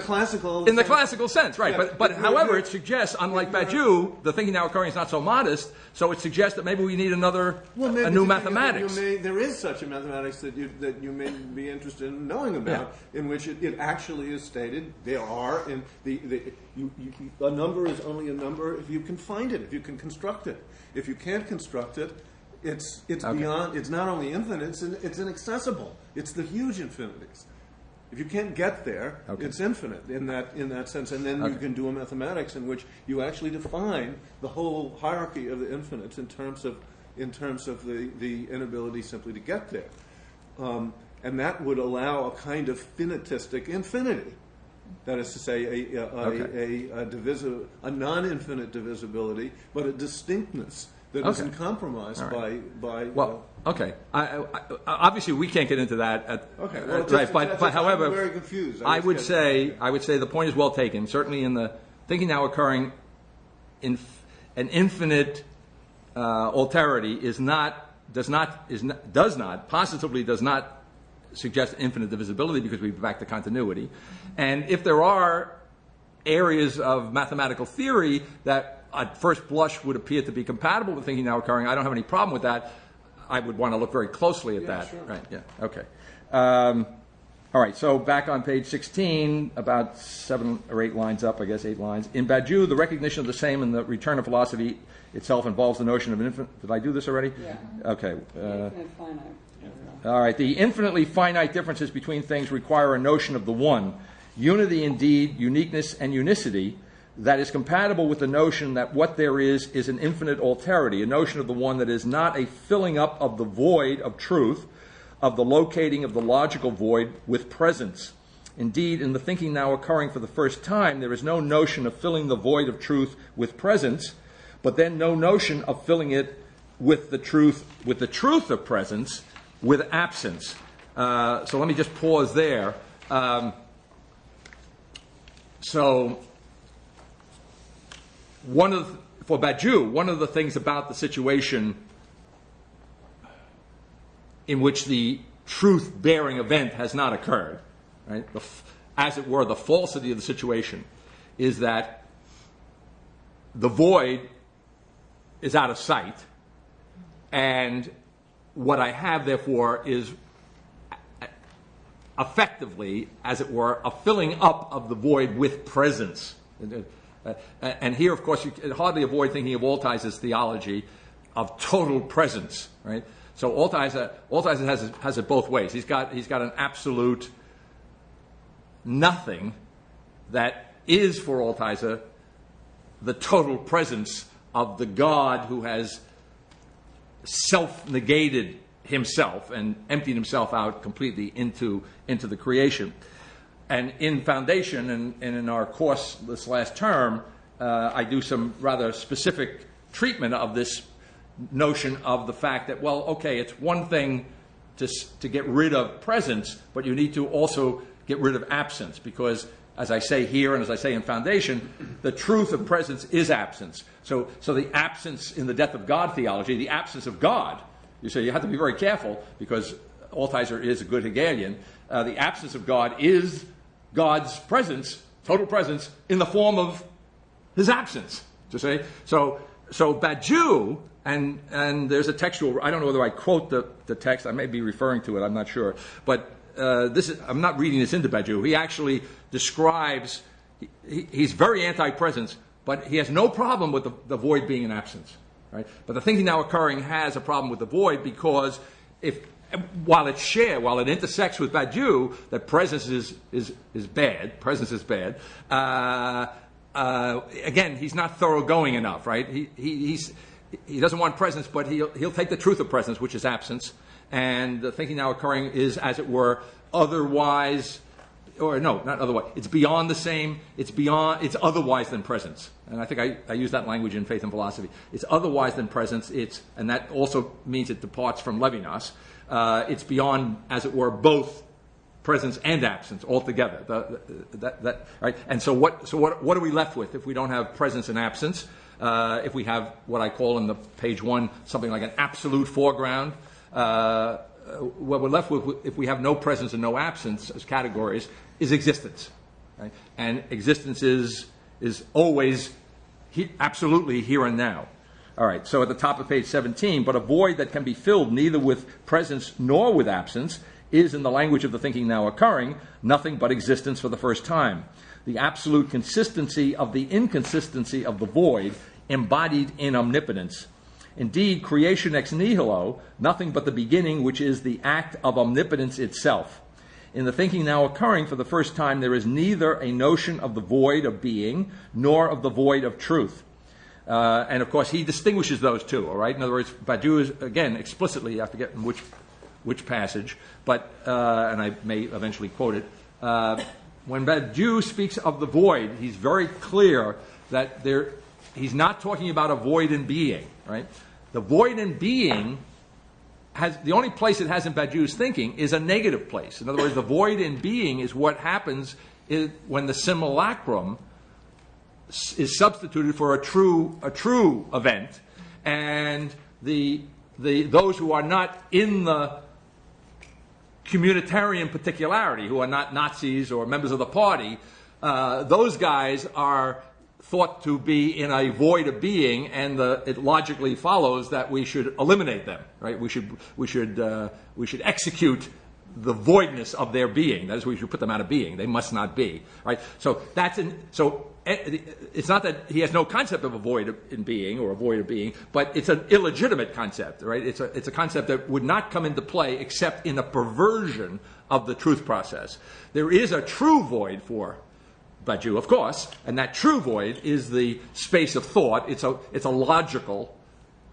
classical sense, right? Yeah, but however, it suggests, unlike Badiou, the thinking now occurring is not so modest. So it suggests that maybe we need a new mathematics. There is such a mathematics that you may be interested in knowing about, in which it actually is stated there are a number is only a number if you can find it, if you can construct it. If you can't construct it, it's beyond. It's not only infinite; it's inaccessible. It's the huge infinities. If you can't get there, it's infinite in that sense, and then you can do a mathematics in which you actually define the whole hierarchy of the infinites in terms of the inability simply to get there, and that would allow a kind of finitistic infinity. That is to say, a non-infinite divisibility, but a distinctness that isn't compromised by. Obviously, we can't get into that. But however, I'm very confused. I would say the point is well taken. Certainly, in the thinking now occurring, an infinite alterity does not positively suggest infinite divisibility, because we're back to continuity. And if there are areas of mathematical theory that at first blush would appear to be compatible with thinking now occurring, I don't have any problem with that. I would want to look very closely at that. Sure. Right? Yeah. Okay. All right. So back on page 16, about 7 or 8 lines up, I guess 8 lines. In Badiou, the recognition of the same and the return of philosophy itself involves the notion of an infinite. Did I do this already? Yeah. Okay. Infinite finite. All right. The infinitely finite differences between things require a notion of the one, unity indeed, uniqueness and unicity, that is compatible with the notion that what there is an infinite alterity, a notion of the one that is not a filling up of the void of truth, of the locating of the logical void with presence. Indeed, in the thinking now occurring for the first time, there is no notion of filling the void of truth with presence, but then no notion of filling it with the truth of presence, with absence. So let me just pause there. For Badiou, one of the things about the situation in which the truth-bearing event has not occurred, right? As it were, the falsity of the situation is that the void is out of sight, and what I have, therefore, is effectively, as it were, a filling up of the void with presence. And here, of course, you can hardly avoid thinking of Althuiser's theology of total presence, right? So Althuyser has it both ways. He's got an absolute nothing that is for Althuyser the total presence of the God who has self-negated himself and emptied himself out completely into the creation. And in Foundation and in our course this last term, I do some rather specific treatment of this notion of the fact that, well, okay, it's one thing to get rid of presence, but you need to also get rid of absence, because, as I say here and as I say in Foundation, the truth of presence is absence. So the absence in the death of God theology, the absence of God, you say you have to be very careful, because Althuyser is a good Hegelian. The absence of God is God's presence, total presence, in the form of his absence. To say so Badiou, and there's a textual. I don't know whether I quote the text. I may be referring to it. I'm not sure. But I'm not reading this into Badiou. He actually describes. He's very anti-presence, But he has no problem with the void being an absence, right? But the thinking now occurring has a problem with the void because while it intersects with Badiou, that presence is bad. Presence is bad. Again, he's not thoroughgoing enough, right? He doesn't want presence, but he'll take the truth of presence, which is absence, and the thinking now occurring is, as it were, otherwise. Or no, not otherwise. It's beyond the same. It's otherwise than presence. And I think I use that language in Faith and Philosophy. It's otherwise than presence. And that also means it departs from Levinas. It's beyond, as it were, both presence and absence altogether. Right. And so what are we left with if we don't have presence and absence? If we have what I call in the page 1 something like an absolute foreground. What we're left with, if we have no presence and no absence as categories, is existence. Right? And existence is always absolutely here and now. All right, so at the top of page 17, but a void that can be filled neither with presence nor with absence is, in the language of the thinking now occurring, nothing but existence for the first time. The absolute consistency of the inconsistency of the void embodied in omnipotence. Indeed, creation ex nihilo, nothing but the beginning, which is the act of omnipotence itself. In the thinking now occurring for the first time, there is neither a notion of the void of being, nor of the void of truth. And of course, he distinguishes those two, all right? In other words, Badiou is, again, explicitly, I forget in which passage, but, and I may eventually quote it, when Badiou speaks of the void, he's very clear that he's not talking about a void in being, right? The void in being the only place it has in Badiou's thinking is a negative place. In other words, the void in being is what happens when the simulacrum is substituted for a true event, and those who are not in the communitarian particularity, who are not Nazis or members of the party, those guys are thought to be in a void of being, and it logically follows that we should eliminate them. Right? We should execute the voidness of their being. That is, we should put them out of being. They must not be. Right? So it's not that he has no concept of a void in being or a void of being, but it's an illegitimate concept. Right? It's a concept that would not come into play except in a perversion of the truth process. There is a true void for Badiou, of course, and that true void is the space of thought. It's a logical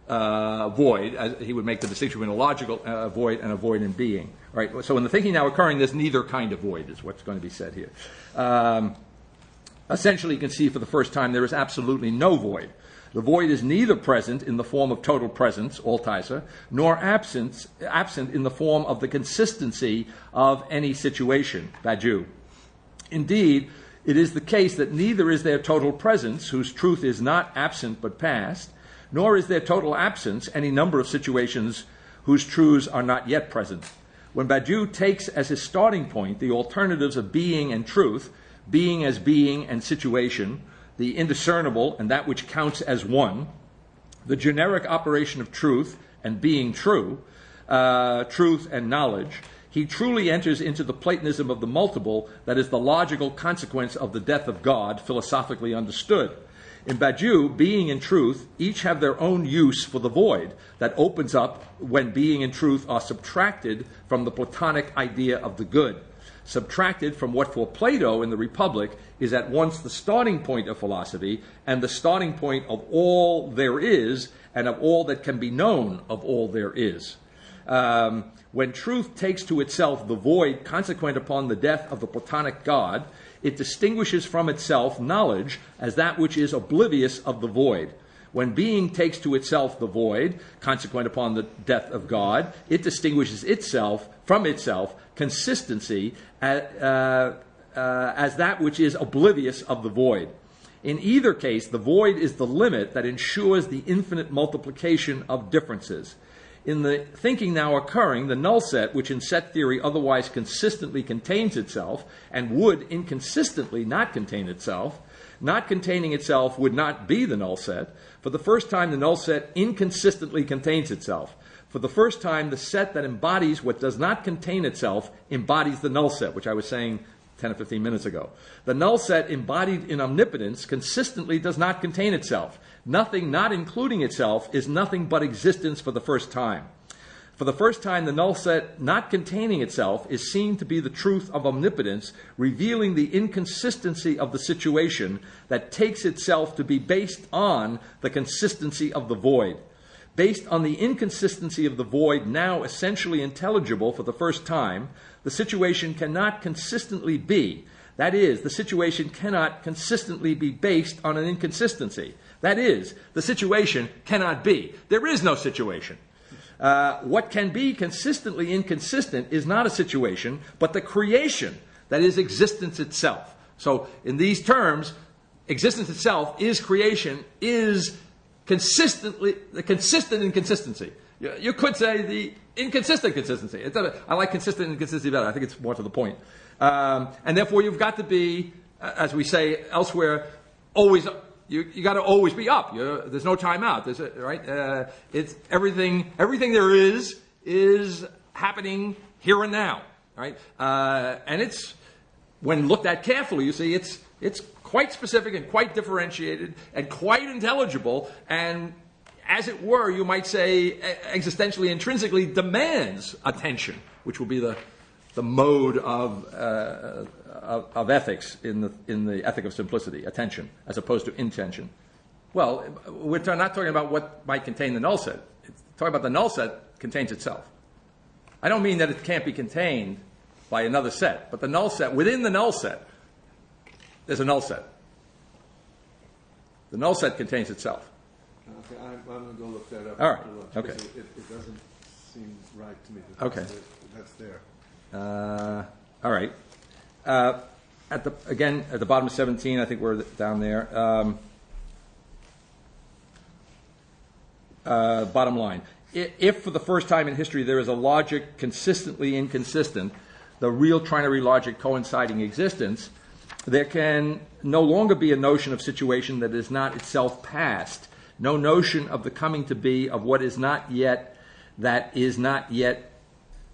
void, as he would make the distinction between a logical void and a void in being. Right? So in the thinking now occurring, there's neither kind of void, is what's going to be said here. Essentially, you can see for the first time there is absolutely no void. The void is neither present in the form of total presence, Altaiser, nor absent in the form of the consistency of any situation, Badiou. Indeed, it is the case that neither is there total presence, whose truth is not absent but past, nor is there total absence, any number of situations whose truths are not yet present. When Badiou takes as his starting point the alternatives of being and truth, being as being and situation, the indiscernible and that which counts as one, the generic operation of truth and being true, truth and knowledge, he truly enters into the Platonism of the multiple that is the logical consequence of the death of God, philosophically understood. In Badiou, being and truth each have their own use for the void that opens up when being and truth are subtracted from the Platonic idea of the good, subtracted from what for Plato in the Republic is at once the starting point of philosophy and the starting point of all there is and of all that can be known of all there is. When truth takes to itself the void consequent upon the death of the Platonic God, it distinguishes from itself knowledge as that which is oblivious of the void. When being takes to itself the void consequent upon the death of God, it distinguishes itself from itself consistency as that which is oblivious of the void. In either case, the void is the limit that ensures the infinite multiplication of differences. In the thinking now occurring, the null set, which in set theory otherwise consistently contains itself, and would inconsistently not contain itself, not containing itself would not be the null set. For the first time, the null set inconsistently contains itself. For the first time, the set that embodies what does not contain itself embodies the null set, which I was saying 10 or 15 minutes ago. The null set embodied in omnipotence consistently does not contain itself. Nothing not including itself is nothing but existence for the first time. For the first time, the null set not containing itself is seen to be the truth of omnipotence, revealing the inconsistency of the situation that takes itself to be based on the consistency of the void. Based on the inconsistency of the void, now essentially intelligible for the first time, the situation cannot consistently be. That is, the situation cannot consistently be based on an inconsistency. That is, the situation cannot be. There is no situation. What can be consistently inconsistent is not a situation, but the creation, that is, existence itself. So, in these terms, existence itself is creation, is the consistent inconsistency. You could say the inconsistent consistency. I like consistent inconsistency better. I think it's more to the point. And therefore, you've got to be, as we say elsewhere, always. You got to always be up. There's no time out. Right? It's everything. Everything there is happening here and now. Right? And it's, when looked at carefully, you see it's quite specific and quite differentiated and quite intelligible, and as it were, you might say, existentially, intrinsically demands attention, which will be the mode of ethics in the ethic of simplicity, attention, as opposed to intention. Well, we're not talking about what might contain the null set. It's talking about the null set contains itself. I don't mean that it can't be contained by another set, but the null set, within the null set, there's a null set. The null set contains itself. Okay, I'm going to go look that up. All right. Okay. It doesn't seem right to me. Okay. That's there. All right. At the bottom of 17, I think we're down there. Bottom line. If for the first time in history there is a logic consistently inconsistent, the real trinary logic coinciding existence, there can no longer be a notion of situation that is not itself past, no notion of the coming to be of what is not yet, that is not yet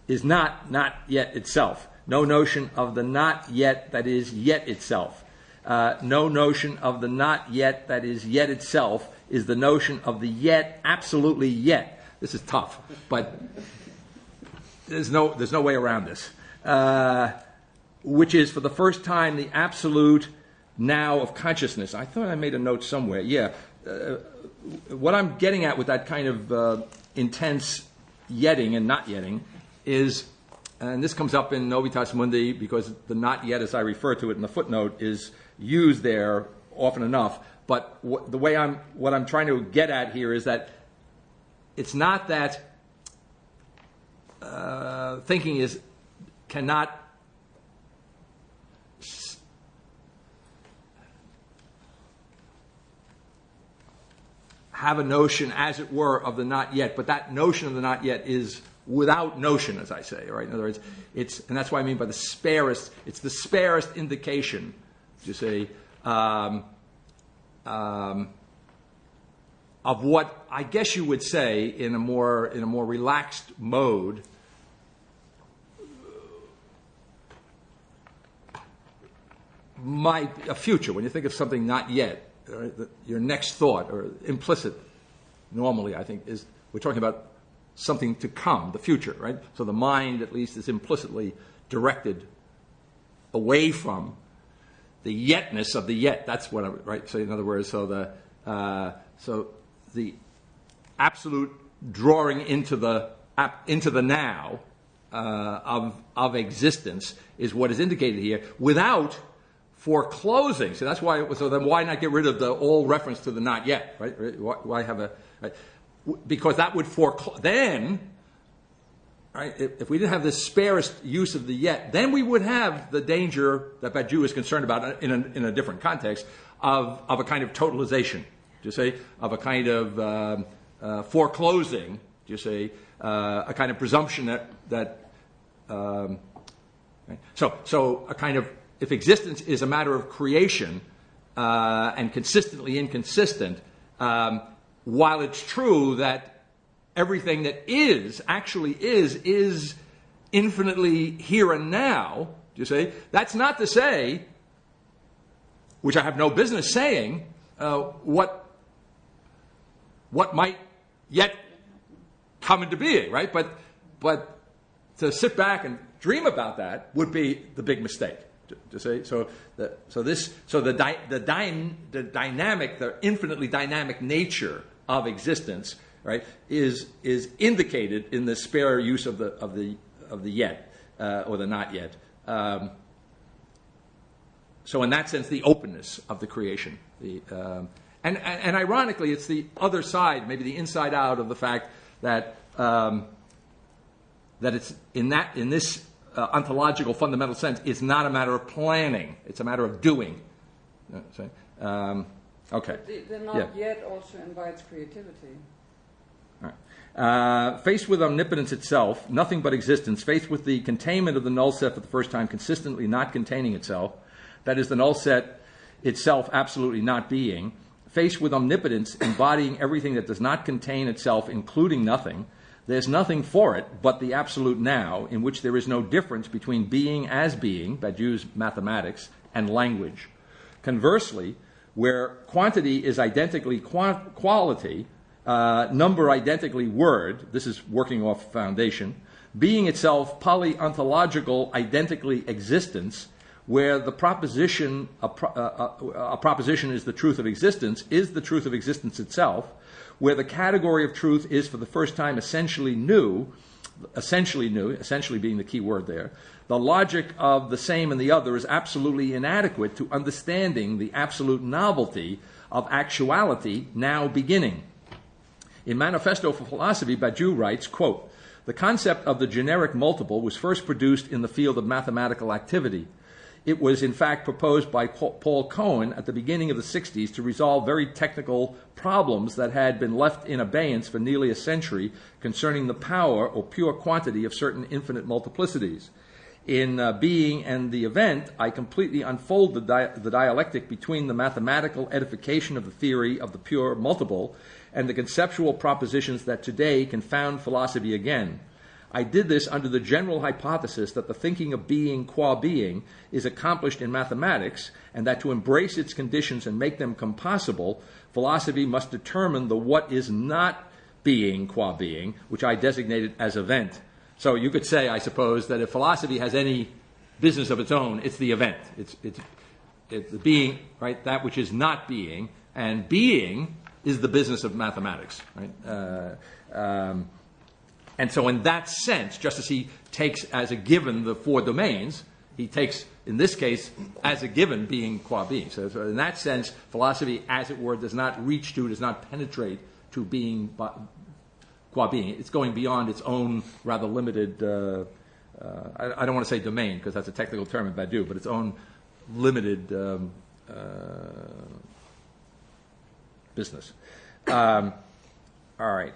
itself. No notion of the not yet that is yet itself. No notion of the not yet that is yet itself is the notion of the yet absolutely yet. This is tough, but there's no way around this. Which is for the first time the absolute now of consciousness. I thought I made a note somewhere. Yeah. What I'm getting at with that kind of intense yetting and not yetting is, and this comes up in Novitas Mundi because the not yet, as I refer to it in the footnote, is used there often enough. But what I'm trying to get at here is that it's not that thinking cannot have a notion, as it were, of the not yet, but that notion of the not yet is without notion, as I say, right? In other words, and that's what I mean by the sparest. It's the sparest indication, you say, of what I guess you would say in a more relaxed mode. A future, when you think of something not yet, right, your next thought or implicit, normally I think, is we're talking about something to come, the future, right? So the mind, at least, is implicitly directed away from the yetness of the yet. That's what I'm right. So in other words, so the absolute drawing into the now of existence is what is indicated here, without foreclosing. So that's why. So then, why not get rid of all reference to the not yet? Right? Why have a? Right? Because that would foreclose. Then, right? If we didn't have this sparest use of the yet, then we would have the danger that Badiou is concerned about in a different context of a kind of totalization. Do you say of a kind of foreclosing? Do you say a kind of presumption that right? So a kind of, if existence is a matter of creation and consistently inconsistent, while it's true that everything that is actually is infinitely here and now, Do you see? That's not to say, which I have no business saying, what might yet come into being, right? But to sit back and dream about that would be the big mistake. To say the infinitely dynamic nature of existence, right, is indicated in the spare use of the yet or the not yet. So in that sense, the openness of the creation, and ironically, it's the other side, maybe the inside out of the fact that it's in this ontological fundamental sense, it's not a matter of planning; it's a matter of doing. Okay. The not yet also invites creativity. All right. Faced with omnipotence itself, nothing but existence, faced with the containment of the null set for the first time, consistently not containing itself, that is, the null set itself absolutely not being, faced with omnipotence embodying everything that does not contain itself, including nothing, there's nothing for it but the absolute now, in which there is no difference between being as being, Badiou's mathematics, and language. Conversely, where quantity is identically quality, number identically word, this is working off foundation, being itself polyontological identically existence, where the proposition, a proposition is the truth of existence, is the truth of existence itself, where the category of truth is for the first time essentially new, essentially being the key word there, the logic of the same and the other is absolutely inadequate to understanding the absolute novelty of actuality now beginning. In Manifesto for Philosophy, Badiou writes, quote, "The concept of the generic multiple was first produced in the field of mathematical activity. It was, in fact, proposed by Paul Cohen at the beginning of the 60s to resolve very technical problems that had been left in abeyance for nearly a century concerning the power or pure quantity of certain infinite multiplicities. In Being and the Event, I completely unfold the dialectic between the mathematical edification of the theory of the pure multiple and the conceptual propositions that today confound philosophy again. I did this under the general hypothesis that the thinking of being qua being is accomplished in mathematics, and that to embrace its conditions and make them compossible, philosophy must determine the what is not being qua being, which I designated as event." So you could say, I suppose, that if philosophy has any business of its own, it's the event. It's the being, right? That which is not being, and being is the business of mathematics, right? And so in that sense, just as he takes as a given the four domains, he takes, in this case, as a given being qua being. So in that sense, philosophy, as it were, does not penetrate to being qua being. It's going beyond its own rather limited, I don't want to say domain, because that's a technical term in Badiou, but its own limited business. All right.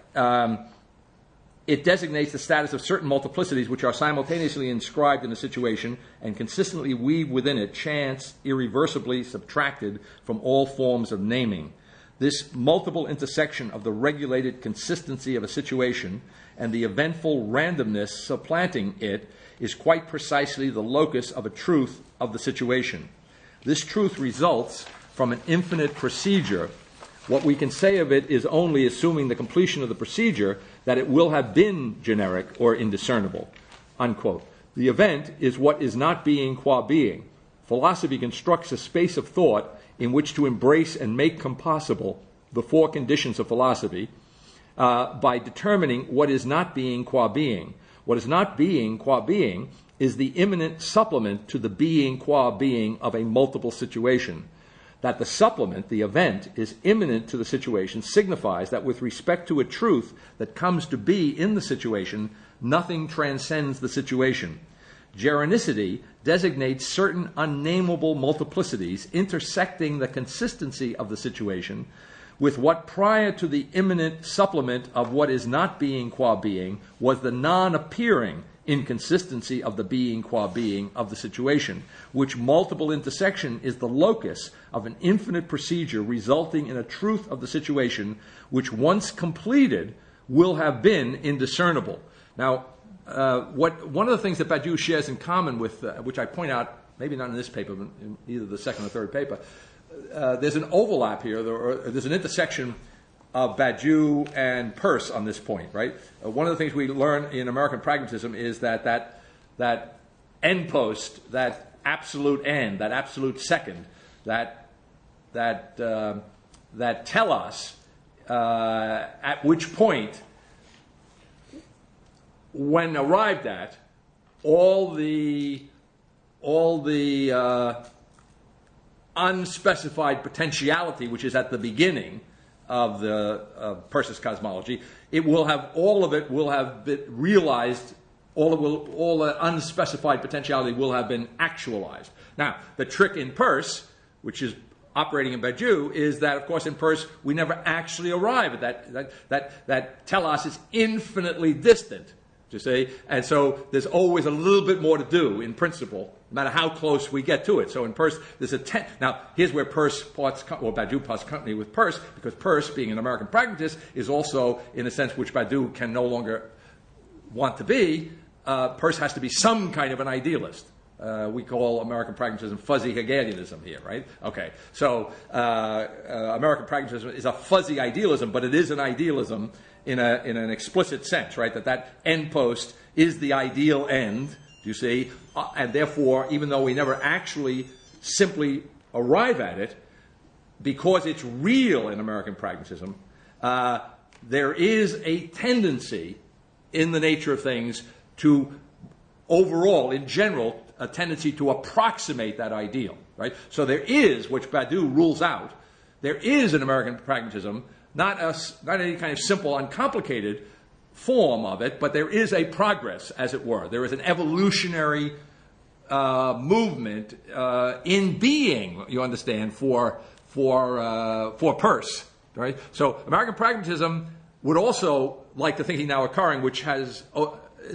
It designates the status of certain multiplicities which are simultaneously inscribed in a situation and consistently weave within it chance irreversibly subtracted from all forms of naming. This multiple intersection of the regulated consistency of a situation and the eventful randomness supplanting it is quite precisely the locus of a truth of the situation. This truth results from an infinite procedure. What we can say of it is only, assuming the completion of the procedure, that it will have been generic or indiscernible, unquote. The event is what is not being qua being. Philosophy constructs a space of thought in which to embrace and make compossible the four conditions of philosophy by determining what is not being qua being. What is not being qua being is the immanent supplement to the being qua being of a multiple situation. That the supplement, the event, is immanent to the situation signifies that with respect to a truth that comes to be in the situation, nothing transcends the situation. Geronicity designates certain unnameable multiplicities intersecting the consistency of the situation with what prior to the immanent supplement of what is not being qua being was the non-appearing inconsistency of the being qua being of the situation, which multiple intersection is the locus of an infinite procedure resulting in a truth of the situation which once completed will have been indiscernible. Now, one of the things that Badiou shares in common with, which I point out, maybe not in this paper, but in either the second or third paper, there's an overlap here, there's an intersection of Badiou and Peirce on this point, right? One of the things we learn in American pragmatism is that end post, that absolute end, that absolute second, that telos, at which point, when arrived at, all the unspecified potentiality, which is at the beginning of Peirce's cosmology, all of it will have been realized. All the unspecified potentiality will have been actualized. Now, the trick in Peirce, which is operating in Badiou, is that, of course, in Peirce we never actually arrive at that telos is infinitely distant. You see, and so there's always a little bit more to do in principle, no matter how close we get to it. So in Peirce, there's now here's where Badiou parts company with Peirce, because Peirce, being an American pragmatist, is also in a sense which Badiou can no longer want to be. Peirce has to be some kind of an idealist. We call American pragmatism fuzzy Hegelianism here, right? Okay, so American pragmatism is a fuzzy idealism, but it is an idealism in an explicit sense, right? That end post is the ideal end, you see, and therefore, even though we never actually simply arrive at it, because it's real in American pragmatism, there is a tendency in the nature of things to, overall, in general, a tendency to approximate that ideal, right? So there is, which Badiou rules out, there is in American pragmatism not any kind of simple, uncomplicated form of it, but there is a progress, as it were. There is an evolutionary movement in being, you understand, for Peirce, right? So American pragmatism would also, like the thinking now occurring, which is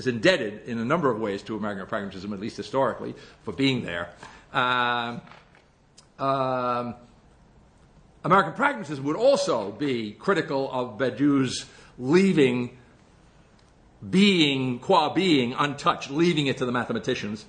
indebted in a number of ways to American pragmatism, at least historically, for being there. American pragmatism would also be critical of Badiou's leaving being, qua being, untouched, leaving it to the mathematicians,